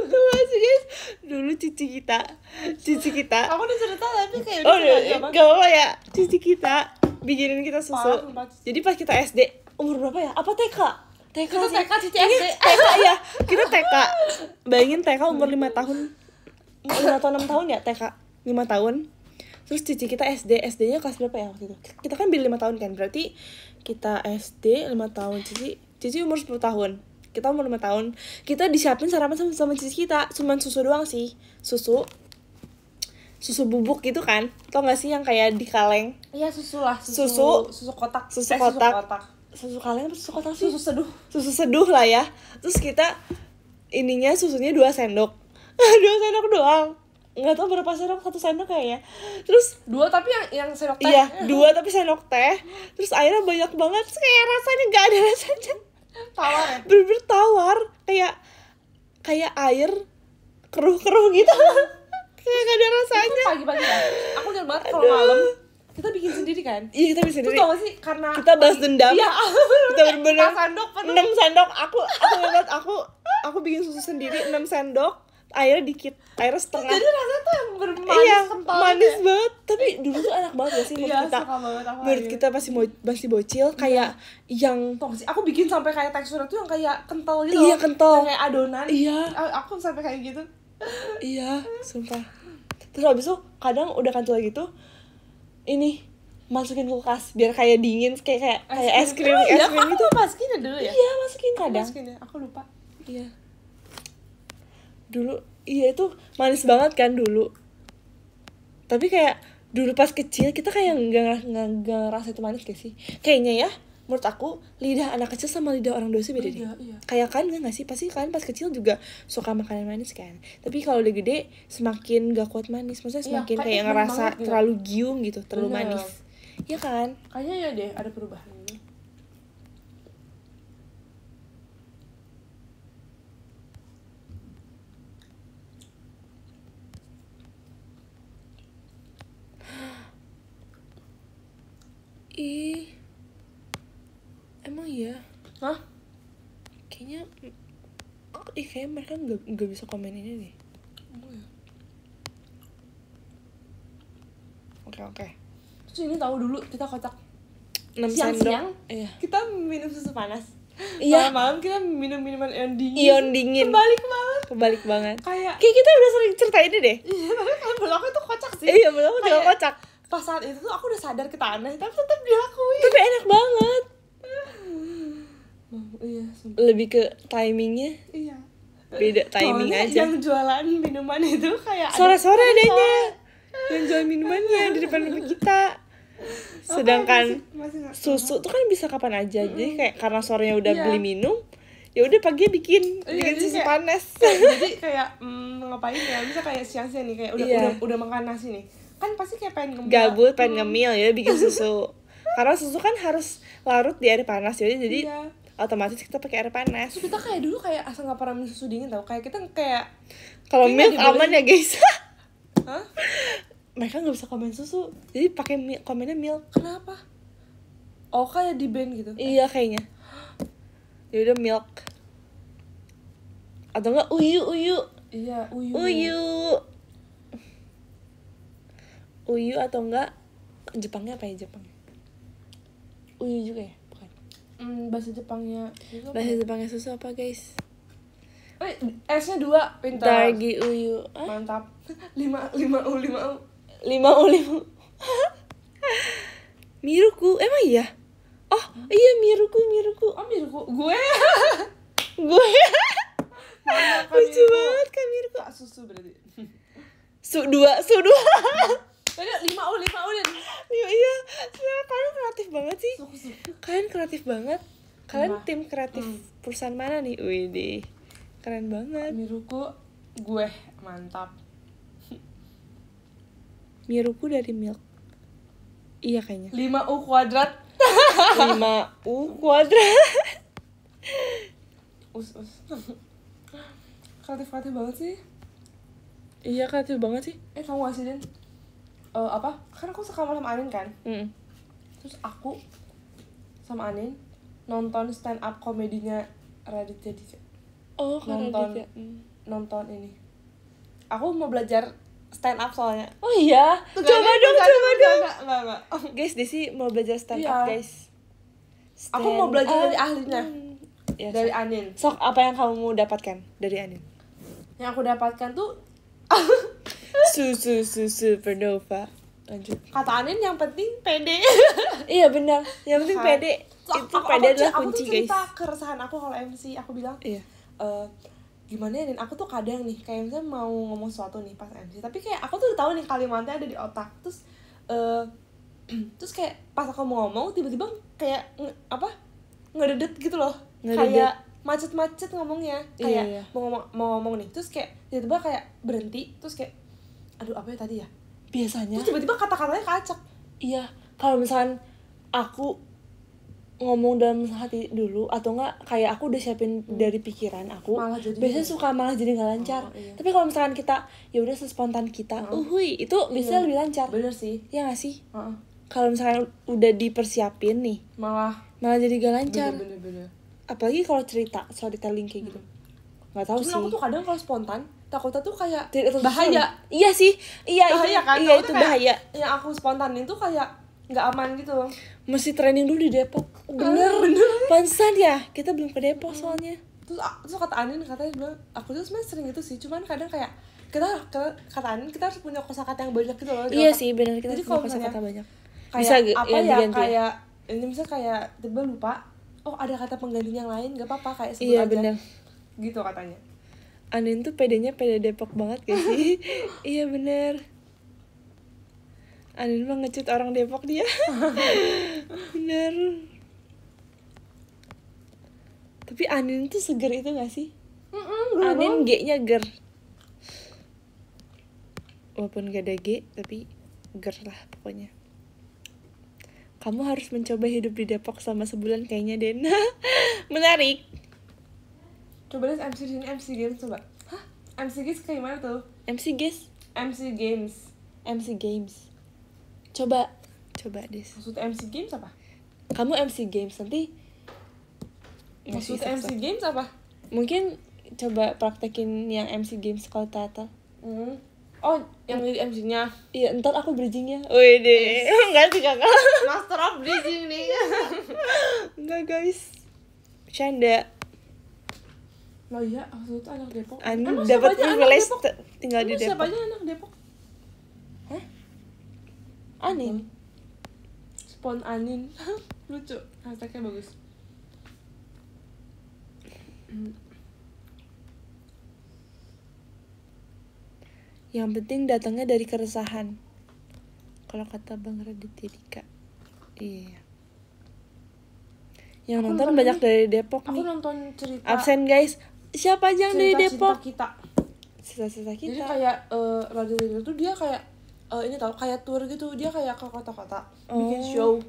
Speaker 2: Tuh masih guys, dulu cici kita
Speaker 1: Aku udah cerita tapi kayak
Speaker 2: oh
Speaker 1: udah
Speaker 2: gak apa ya, cici kita bikinin kita susu.
Speaker 1: Parah.
Speaker 2: Jadi pas kita SD, umur berapa ya? Apa TK? TK
Speaker 1: Kita
Speaker 2: sih.
Speaker 1: TK, cici SD.
Speaker 2: TK ya, kita TK. Bayangin TK umur 5 tahun 5 atau 6 tahun ya, TK 5 tahun. Terus cici kita SD-nya kelas berapa ya waktu itu? Kita kan beli 5 tahun kan, berarti kita SD 5 tahun, cici umur 10 tahun. Kita umur 5 tahun. Kita disiapin sarapan sama cici kita, cuman susu doang sih. Susu bubuk gitu kan. Tau gak sih yang kayak di kaleng?
Speaker 1: Iya susu lah,
Speaker 2: Susu
Speaker 1: kotak.
Speaker 2: Susu kotak. Susu kaleng apa susu kotak sih?
Speaker 1: Susu seduh.
Speaker 2: Susu seduh lah ya. Terus kita ininya susunya 2 sendok. 2 sendok doang. Nggak tahu berapa sendok, 1 sendok kayaknya. Terus
Speaker 1: 2 tapi yang sendok teh.
Speaker 2: iya, 2 tapi sendok teh. Terus airnya banyak banget. Terus kayak rasanya nggak ada rasanya.
Speaker 1: Tawar ya?
Speaker 2: Bener-bener tawar, kayak air keruh-keruh gitu. Kayak gak ada rasanya.
Speaker 1: Pagi-pagi ya. Aku ingat banget kalau malam kita bikin sendiri kan.
Speaker 2: Iya, kita bisa
Speaker 1: Terus
Speaker 2: sendiri.
Speaker 1: tau gak sih karena
Speaker 2: Kita balas dendam.
Speaker 1: Iya.
Speaker 2: Kita bener-bener
Speaker 1: 4 sendok penuh.
Speaker 2: 6 sendok. Aku bikin susu sendiri 6 sendok. Airnya dikit, airnya setengah.
Speaker 1: Jadi rasanya tuh yang bermanis
Speaker 2: Iya,
Speaker 1: kental
Speaker 2: manis
Speaker 1: gitu ya.
Speaker 2: banget. Tapi dulu tuh enak banget gak sih menurut
Speaker 1: Iya,
Speaker 2: kita?
Speaker 1: suka banget aku
Speaker 2: Menurut
Speaker 1: air.
Speaker 2: kita masih bocil, kayak yang
Speaker 1: Tau gak sih, aku bikin sampai kayak teksturnya tuh yang kayak kental gitu.
Speaker 2: Iya,
Speaker 1: loh.
Speaker 2: kental.
Speaker 1: Yang kayak adonan.
Speaker 2: Iya.
Speaker 1: Aku sampai kayak gitu.
Speaker 2: iya, sumpah. Terus habis itu kadang udah kental gitu, ini masukin kulkas biar kayak dingin, kayak es krim
Speaker 1: Iya,
Speaker 2: gitu.
Speaker 1: aku masukin ya dulu ya.
Speaker 2: Iya, masukin kadang.
Speaker 1: Masukin ya, aku lupa.
Speaker 2: Iya. Dulu iya itu manis banget kan dulu. Tapi kayak dulu pas kecil kita kayak nggak ngerasa itu manis gak sih? Kayaknya ya, menurut aku lidah anak kecil sama lidah orang dewasa beda deh.
Speaker 1: Iya.
Speaker 2: Kayak kan nggak sih? Pasti kan pas kecil juga suka makanan manis kan. Tapi kalau udah gede semakin gak kuat manis. Maksudnya semakin
Speaker 1: kayak
Speaker 2: kayak
Speaker 1: enak
Speaker 2: ngerasa
Speaker 1: banget gitu.
Speaker 2: terlalu giung gitu, terlalu
Speaker 1: Bener.
Speaker 2: manis. Iya kan?
Speaker 1: Kayaknya ya deh ada perubahan gitu.
Speaker 2: Emang iya?
Speaker 1: Hah?
Speaker 2: Kayaknya kayaknya mereka nggak bisa komen ini deh. Oke.
Speaker 1: Terus ini tahu dulu kita kocak
Speaker 2: 6
Speaker 1: siang-siang
Speaker 2: sendok. Iya.
Speaker 1: kita minum susu panas.
Speaker 2: Iya.
Speaker 1: Malam kita minum minuman ion dingin.
Speaker 2: Ion dingin.
Speaker 1: Kebalik banget.
Speaker 2: Kebalik banget.
Speaker 1: Kayak
Speaker 2: Kayak kita udah sering cerita ini deh.
Speaker 1: iya, tapi kan menurut aku itu kocak sih.
Speaker 2: Iya, bener aku juga
Speaker 1: Kayak-
Speaker 2: kocak.
Speaker 1: Pas saat itu tuh aku udah sadar kita aneh, tapi tetap dilakuin.
Speaker 2: Tapi enak banget.
Speaker 1: Iya, sumpah.
Speaker 2: Lebih ke timingnya.
Speaker 1: Iya.
Speaker 2: Beda timing
Speaker 1: Soalnya
Speaker 2: aja.
Speaker 1: yang jualan minuman itu kayak ada-
Speaker 2: Sore-sore adanya. Yang jual minumannya di depan rumah kita. Sedangkan
Speaker 1: masih nggak
Speaker 2: susu tuh kan bisa kapan aja. Jadi kayak karena sorenya udah
Speaker 1: Iya.
Speaker 2: beli minum, ya udah pagi bikin
Speaker 1: Iya, jadi
Speaker 2: susu
Speaker 1: kayak-
Speaker 2: panas.
Speaker 1: jadi kayak ngapain ya, bisa kayak siang-siang nih kayak
Speaker 2: Iya.
Speaker 1: udah makan nasi nih kan pasti kayak pengen ngemil.
Speaker 2: Gabut pengen ngemil ya bikin susu. Karena susu kan harus larut di air panas, jadi
Speaker 1: Iya.
Speaker 2: otomatis kita pakai air panas.
Speaker 1: Terus kita kayak dulu kayak asal nggak pernah minum susu dingin tau, kayak kita kayak
Speaker 2: Kalau
Speaker 1: kayak
Speaker 2: milk aman ya guys.
Speaker 1: hah?
Speaker 2: Mereka nggak bisa komen susu, jadi pakai komennya milk.
Speaker 1: Kenapa? Oh kayak di band gitu.
Speaker 2: Iya kayaknya. Ya udah milk. Atau enggak uyu.
Speaker 1: Iya
Speaker 2: Uyu atau enggak Jepangnya apa ya Jepangnya? Uyu juga ya? Bukan.
Speaker 1: Bahasa Jepangnya itu apa?
Speaker 2: Bahasa Jepangnya susu apa guys?
Speaker 1: S-nya 2, pintar.
Speaker 2: Dargi uyu.
Speaker 1: Mantap. 5 U.
Speaker 2: 5 Miruku, emang iya? Oh iya Miruku.
Speaker 1: Oh Miruku, gue.
Speaker 2: Gue
Speaker 1: Mana
Speaker 2: lucu banget kan Miruku.
Speaker 1: Kak susu berarti.
Speaker 2: Su 2
Speaker 1: Tadi 5 U dan
Speaker 2: Iya, kalian kreatif banget sih.
Speaker 1: susu.
Speaker 2: Kalian kreatif banget. Kalian
Speaker 1: Wah.
Speaker 2: tim kreatif perusahaan mana nih? Widih, keren banget.
Speaker 1: Miruku, gue mantap.
Speaker 2: Miruku dari milk. Iya kayaknya.
Speaker 1: 5 U kuadrat.
Speaker 2: 5U kuadrat.
Speaker 1: Us. Kreatif banget sih.
Speaker 2: Iya kreatif banget sih.
Speaker 1: Tau gak sih Den? Apa? Kan aku sekamar sama Anin kan. Terus aku sama Anin nonton stand up komedinya Raditya Dika.
Speaker 2: Oh karena
Speaker 1: Nonton.
Speaker 2: dia.
Speaker 1: Nonton ini. Aku mau belajar stand up soalnya.
Speaker 2: Oh iya. Coba dong.
Speaker 1: Enggak.
Speaker 2: Guys, Desi mau belajar stand
Speaker 1: Iya.
Speaker 2: up guys.
Speaker 1: Aku mau belajar dari
Speaker 2: up.
Speaker 1: ahlinya.
Speaker 2: Ya,
Speaker 1: Dari Anin.
Speaker 2: Sok apa yang kamu mau dapatkan dari Anin?
Speaker 1: Yang aku dapatkan tuh
Speaker 2: Susu supernova. Lanjut.
Speaker 1: kata Anin yang penting pede.
Speaker 2: Iya benar. Yang penting
Speaker 1: Kan?
Speaker 2: pede. Itu pede adalah
Speaker 1: aku
Speaker 2: kunci
Speaker 1: tuh
Speaker 2: guys.
Speaker 1: cerita keresahan aku kalau MC. Aku bilang
Speaker 2: Iya.
Speaker 1: gimana ya Nin, aku tuh kadang nih kayak misalnya mau ngomong sesuatu nih pas MC, tapi kayak aku tuh udah tahu nih kalimatnya ada di otak, terus terus kayak pas aku mau ngomong tiba-tiba kayak ngededet gitu loh.
Speaker 2: Ngededet.
Speaker 1: Kayak macet-macet ngomongnya, kayak
Speaker 2: Iya.
Speaker 1: mau ngomong nih, terus kayak tiba-tiba kayak berhenti, terus kayak aduh apa ya tadi ya,
Speaker 2: Biasanya.
Speaker 1: terus tiba-tiba kata-katanya kacak.
Speaker 2: Iya. Kalau misalkan aku ngomong dalam hati dulu atau enggak kayak aku udah siapin dari pikiran aku,
Speaker 1: Malah jadi-
Speaker 2: biasanya suka malah jadi nggak lancar.
Speaker 1: Oh, iya.
Speaker 2: Tapi kalau misalkan kita ya udah sespontan kita, uhui itu bisa lebih lancar.
Speaker 1: Bener sih.
Speaker 2: Ya nggak sih?
Speaker 1: Heeh.
Speaker 2: Kalau misalkan udah dipersiapin nih,
Speaker 1: Malah
Speaker 2: malah jadi gak lancar.
Speaker 1: bener.
Speaker 2: Apalagi kalau cerita storytelling kayak gitu. Nggak tahu
Speaker 1: Cuman
Speaker 2: sih.
Speaker 1: aku tuh kadang kalau spontan takutnya tuh kayak
Speaker 2: Tidak tersusun.
Speaker 1: bahaya.
Speaker 2: Iya sih. Iya
Speaker 1: Bahaya kan?
Speaker 2: Iya
Speaker 1: Takutnya
Speaker 2: itu
Speaker 1: kayak
Speaker 2: bahaya.
Speaker 1: Yang aku spontanin tuh kayak nggak aman gitu loh.
Speaker 2: Mesti training dulu di Depok. Bener. Pantesan ya. Kita belum ke Depok soalnya.
Speaker 1: Terus kata Anin katanya bilang aku tuh sebenarnya sering itu sih, cuman kadang kayak kita kata Anin kita harus punya kosakata yang banyak gitu loh di
Speaker 2: Iya
Speaker 1: otak.
Speaker 2: sih benar, kita
Speaker 1: Jadi
Speaker 2: punya
Speaker 1: kalau
Speaker 2: kosakata
Speaker 1: misalnya
Speaker 2: banyak.
Speaker 1: kayak
Speaker 2: Bisa
Speaker 1: apa
Speaker 2: yang
Speaker 1: ya,
Speaker 2: diganti.
Speaker 1: kayak ini misalnya kayak tiba lupa, oh ada kata pengganti yang lain, gak apa-apa kayak sebut
Speaker 2: Iya
Speaker 1: aja
Speaker 2: benar.
Speaker 1: gitu katanya.
Speaker 2: Anin tuh pedenya pede Depok banget gak sih? Iya bener. Anin mah ngecut orang Depok dia. Bener. Tapi Anin tuh seger itu gak sih? Anin G-nya ger. Walaupun gak ada G, tapi ger lah pokoknya. Kamu harus mencoba hidup di Depok selama sebulan kayaknya, Den. Menarik.
Speaker 1: Coba lihat MC sini, MC Games coba. Hah? MC Games kayak gimana tuh?
Speaker 2: MC guys,
Speaker 1: MC Games.
Speaker 2: MC Games. Coba Des.
Speaker 1: Maksud MC Games apa?
Speaker 2: Kamu MC Games nanti.
Speaker 1: Maksud
Speaker 2: Ngasih
Speaker 1: MC
Speaker 2: sukses.
Speaker 1: Games apa?
Speaker 2: Mungkin coba praktekin yang MC Games kalau teater.
Speaker 1: Oh, yang di MC-nya.
Speaker 2: Iya, ntar aku bridgingnya. Wih deh, enggak sih kakak.
Speaker 1: Master of Bridging nih.
Speaker 2: Enggak guys, canda.
Speaker 1: Oh iya, aku tuh anak Depok.
Speaker 2: Anu
Speaker 1: Emang siapa
Speaker 2: dapat
Speaker 1: aja anak
Speaker 2: privilege
Speaker 1: Depok?
Speaker 2: tinggal di
Speaker 1: Emang siapa
Speaker 2: Depok.
Speaker 1: aja anak Depok?
Speaker 2: Anin.
Speaker 1: Spon Anin. Lucu, hashtagnya bagus.
Speaker 2: Yang penting datangnya dari keresahan. Kalau kata Bang Raditya Dika. Iya. Yang
Speaker 1: Aku
Speaker 2: nonton
Speaker 1: nonton
Speaker 2: banyak
Speaker 1: ini.
Speaker 2: dari Depok
Speaker 1: Aku
Speaker 2: nih.
Speaker 1: nonton cerita
Speaker 2: Absen guys. Siapa aja yang dari
Speaker 1: cerita
Speaker 2: Depok?
Speaker 1: kita.
Speaker 2: Sisa-sisa
Speaker 1: Jadi
Speaker 2: kita.
Speaker 1: kayak Radio tuh dia kayak ini tau kayak tour gitu, dia kayak ke kota-kota bikin
Speaker 2: Oh.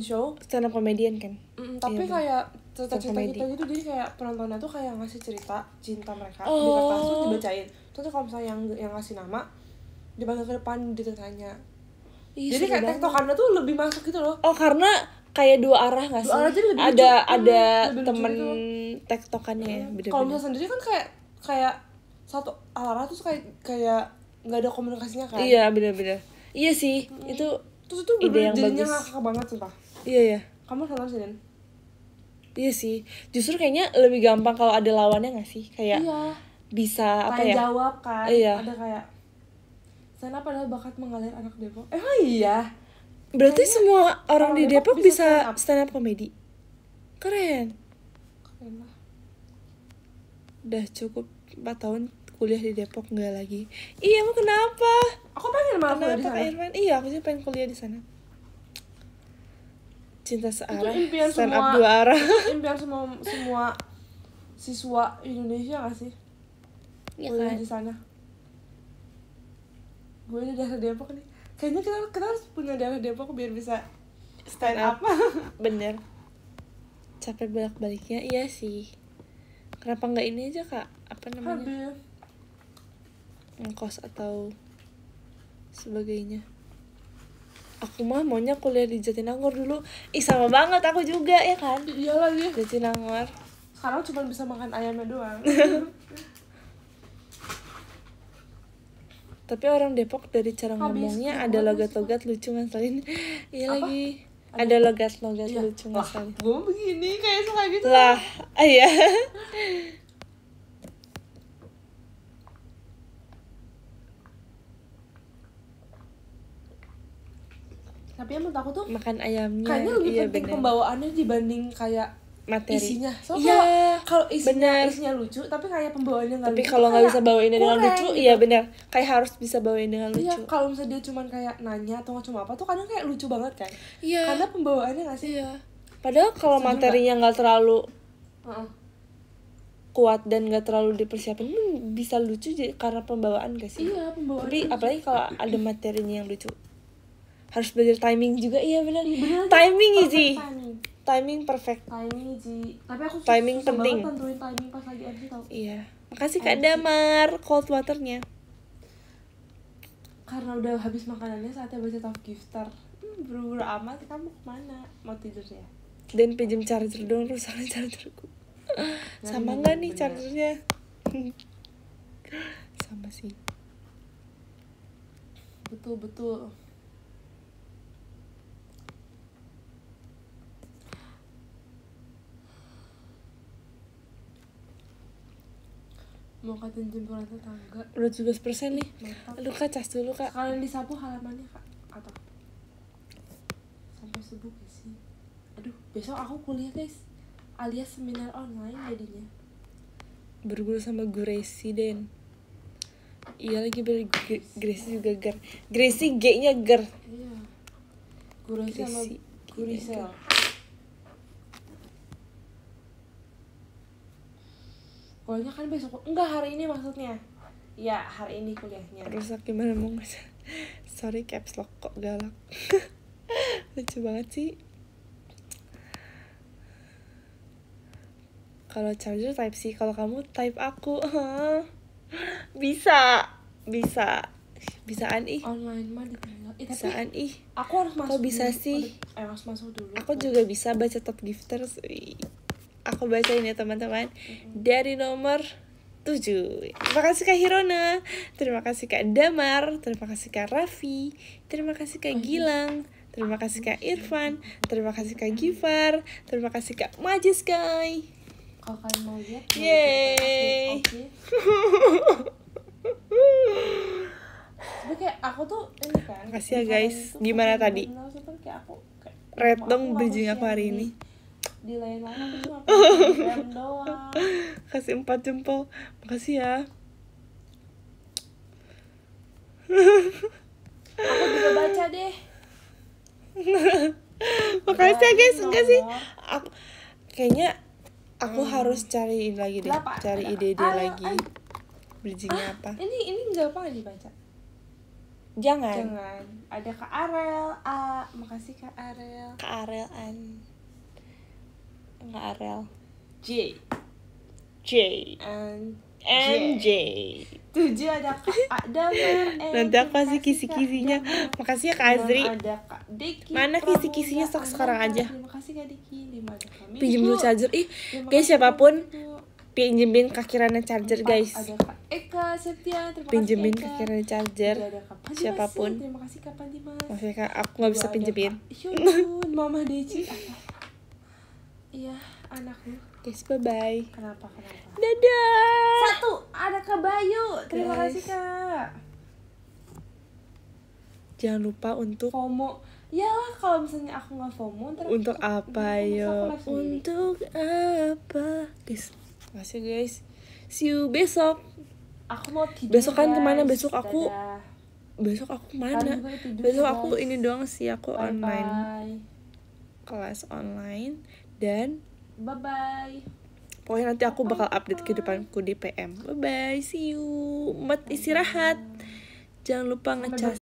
Speaker 1: show
Speaker 2: Stand up comedian kan.
Speaker 1: tapi
Speaker 2: Iya,
Speaker 1: kayak cerita-cerita kita gitu, jadi kayak penontonnya tuh kayak ngasih cerita cinta mereka di kertas tuh dibacain. Terus kalau misalnya yang ngasih nama dipanggil ke depan ditanya. Jadi kayak tektokannya tuh lebih masuk gitu loh.
Speaker 2: Oh, karena kayak dua arah nggak sih?
Speaker 1: Dua arah, jadi lebih
Speaker 2: ada
Speaker 1: lebih
Speaker 2: temen
Speaker 1: gitu.
Speaker 2: tektokannya.
Speaker 1: Kalau misalnya sendiri kan kayak satu arah tuh kayak nggak ada komunikasinya kan.
Speaker 2: Iya, benar-benar. Iya sih, itu
Speaker 1: terus itu
Speaker 2: ide yang
Speaker 1: jadinya
Speaker 2: bagus.
Speaker 1: ngakak banget sumpah.
Speaker 2: Iya ya.
Speaker 1: Kamu salah sih, Den.
Speaker 2: Iya sih, justru kayaknya lebih gampang kalau ada lawannya nggak sih? Kayak
Speaker 1: Iya.
Speaker 2: bisa apa
Speaker 1: Tanya
Speaker 2: ya?
Speaker 1: jawab kan.
Speaker 2: Iya.
Speaker 1: Ada kayak sana padahal bakat mengalir anak Depok. Iya.
Speaker 2: Berarti
Speaker 1: Kayaknya
Speaker 2: semua orang di Depok bisa
Speaker 1: stand
Speaker 2: stand up comedy. Keren.
Speaker 1: Keren lah.
Speaker 2: Udah cukup 4 tahun kuliah di Depok, nggak lagi. Iya, emang kenapa?
Speaker 1: Aku pengen malah kuliah di
Speaker 2: Kenapa
Speaker 1: sana.
Speaker 2: Kak Irfan? Iya, aku sih pengen kuliah di sana. Cinta searah,
Speaker 1: Itu impian
Speaker 2: stand
Speaker 1: semua,
Speaker 2: up 2 arah.
Speaker 1: impian semua siswa Indonesia gak sih?
Speaker 2: Iya
Speaker 1: Kuliah
Speaker 2: kan?
Speaker 1: di sana. Gue di daerah Depok nih. Kayaknya kita harus punya daerah Depok biar bisa stand up.
Speaker 2: Bener. Capek bolak-baliknya, iya sih. Kenapa nggak ini aja Kak? Apa namanya?
Speaker 1: Habis.
Speaker 2: Ngkos atau sebagainya. Aku mah maunya kuliah di Jatinangor dulu. Ih, sama banget aku juga ya kan.
Speaker 1: Iya lagi.
Speaker 2: Jatinangor.
Speaker 1: Sekarang cuma bisa makan ayamnya doang.
Speaker 2: Tapi orang Depok dari cara
Speaker 1: Habis,
Speaker 2: ngomongnya
Speaker 1: Depok
Speaker 2: ada
Speaker 1: habis,
Speaker 2: logat-logat lucu ngeselin. Iya
Speaker 1: Apa?
Speaker 2: lagi. Ada logat-logat
Speaker 1: Iya.
Speaker 2: lucu ngeselin.
Speaker 1: Gue begini kayak suka gitu.
Speaker 2: Lah, iya.
Speaker 1: Tapi yang menurut aku tuh
Speaker 2: Makan ayamnya.
Speaker 1: kayaknya lebih
Speaker 2: Iya,
Speaker 1: penting
Speaker 2: bener.
Speaker 1: pembawaannya dibanding kayak
Speaker 2: Materi.
Speaker 1: isinya. So
Speaker 2: Iya,
Speaker 1: kalau
Speaker 2: bener.
Speaker 1: isinya lucu tapi kayak pembawaannya nggak
Speaker 2: Tapi
Speaker 1: lucu.
Speaker 2: kalau nggak
Speaker 1: kayak
Speaker 2: bisa bawain dengan
Speaker 1: kurang
Speaker 2: lucu,
Speaker 1: gitu.
Speaker 2: iya benar. Kayak harus bisa bawain dengan lucu.
Speaker 1: Iya, kalau misalnya dia cuman kayak nanya atau cuma apa tuh kadang kayak lucu banget kan.
Speaker 2: Iya.
Speaker 1: Karena pembawaannya nggak sih?
Speaker 2: Iya. Padahal kalau
Speaker 1: Setuju
Speaker 2: materinya nggak terlalu
Speaker 1: Heeh.
Speaker 2: kuat dan nggak terlalu dipersiapin, bisa lucu karena pembawaan gak sih?
Speaker 1: Iya, pembawaannya.
Speaker 2: Tapi apalagi kalau ada materinya yang lucu, harus belajar timing juga. Iya benar.
Speaker 1: Bener,
Speaker 2: Timing
Speaker 1: perfect
Speaker 2: sih.
Speaker 1: timing.
Speaker 2: Perfect.
Speaker 1: Timing sih. Tapi aku
Speaker 2: Timing
Speaker 1: susah
Speaker 2: penting.
Speaker 1: banget tentuin timing pas lagi MC tau.
Speaker 2: Iya. Makasih Kak Damar cold waternya.
Speaker 1: Karena udah habis makanannya saatnya baca top gifter. Buru-buru amat, kamu kemana? Mau tidur ya?
Speaker 2: Dan pinjem charger dong, rusaknya chargerku. Sama nggak nih chargernya? Sama sih.
Speaker 1: Betul. Mau katain jempuran tetangga.
Speaker 2: Udah 17% nih.
Speaker 1: Mantap.
Speaker 2: Aduh Kak, cas dulu Kak.
Speaker 1: Kalian disapu halamannya Kak? Atau sampai subuh gak sih? Aduh, besok aku kuliah guys, alias seminar online jadinya.
Speaker 2: Berguru sama Gracie Den. Iya lagi Gracie juga ger. Gracie G-nya ger.
Speaker 1: Iya. Gurasi sama
Speaker 2: Gracie.
Speaker 1: Gurisel. Kuliahnya kan besok. Enggak, hari ini maksudnya. Ya, hari ini kuliahnya.
Speaker 2: Rusak gimana mau nggak? Sorry caps lock kok galak. Lucu banget sih. Kalau charger type C, kalau kamu type aku. Bisaan ih.
Speaker 1: Online mah ditinggal. Tapi
Speaker 2: Bisaan ih.
Speaker 1: aku harus masuk.
Speaker 2: Kok bisa
Speaker 1: dulu.
Speaker 2: sih?
Speaker 1: Harus masuk dulu.
Speaker 2: Aku juga bisa baca top gifters. Aku bacain ya teman-teman. Dari nomor 7. Terima kasih Kak Hirona. Terima kasih Kak Damar. Terima kasih Kak Raffi. Terima kasih Kak Gilang. Terima kasih Kak Irfan. Terima kasih Kak Gifar. Terima kasih Kak Majiskai.
Speaker 1: Kalau kalian mau lihat.
Speaker 2: Yeay.
Speaker 1: Oke. Tapi kayak aku tuh ini kan.
Speaker 2: Makasih ya, guys. Gimana tadi?
Speaker 1: Kayak aku kayak,
Speaker 2: Red
Speaker 1: mau
Speaker 2: dong
Speaker 1: aku
Speaker 2: bridging
Speaker 1: share
Speaker 2: aku hari ini.
Speaker 1: Di lain lain aku cuma DM doang.
Speaker 2: Kasih 4 jempol. Makasih ya.
Speaker 1: Aku juga baca deh.
Speaker 2: Makasih ya guys. Enggak sih.
Speaker 1: Nomor.
Speaker 2: Kayaknya aku harus cariin lagi deh.
Speaker 1: Delapan.
Speaker 2: Cari ide-ide lagi.
Speaker 1: Ayo.
Speaker 2: Bridgingnya apa?
Speaker 1: Ini gampang dibaca.
Speaker 2: Jangan.
Speaker 1: Ada Kak Arel A. Makasih Kak Arel.
Speaker 2: Kak Arelan. Kak Arel.
Speaker 1: J
Speaker 2: J
Speaker 1: and
Speaker 2: J.
Speaker 1: 7 ada Kak Damar.
Speaker 2: Nanti aku kasih kisi-kisinya. Makasih ya Kak Azri.
Speaker 1: Ada Kak Deki.
Speaker 2: Mana kisi-kisinya stok sekarang aja.
Speaker 1: Terima kasih Kak Deki. 5 ada kami.
Speaker 2: Pinjem dulu charger. Ih, guys siapapun pinjemin Kak Kirana charger guys.
Speaker 1: Ada Kak Eka Septia. Terima kasih
Speaker 2: Pinjemin
Speaker 1: Eka.
Speaker 2: Kak Kirana charger.
Speaker 1: Ada Kak Padimas.
Speaker 2: Siapapun.
Speaker 1: Terima kasih Kak Padimas.
Speaker 2: Maksudnya Kak, aku nggak bisa pinjemin.
Speaker 1: Yun, Mama Deci. Iya, anakku.
Speaker 2: Guys, bye-bye.
Speaker 1: Kenapa?
Speaker 2: Dadah.
Speaker 1: 1 ada Kak Bayu. Terima
Speaker 2: Guys.
Speaker 1: kasih Kak.
Speaker 2: Jangan lupa untuk
Speaker 1: FOMO. Yalah kalau misalnya aku nggak FOMO ntar
Speaker 2: untuk
Speaker 1: aku-
Speaker 2: apa
Speaker 1: aku
Speaker 2: yo?
Speaker 1: live sendiri.
Speaker 2: Untuk apa? Guys, makasih guys. See you besok.
Speaker 1: Aku mau tidur.
Speaker 2: Besok kan
Speaker 1: guys.
Speaker 2: kemana? Besok aku-
Speaker 1: Dadah.
Speaker 2: Besok aku
Speaker 1: Kalian
Speaker 2: mana?
Speaker 1: juga tidur,
Speaker 2: Besok
Speaker 1: guys.
Speaker 2: aku ini doang sih, aku online.
Speaker 1: Bye
Speaker 2: Kelas online dan
Speaker 1: bye.
Speaker 2: pokoknya nanti aku bakal update kehidupanku di PM. Bye bye, see you. Mat istirahat. Jangan lupa ngecas.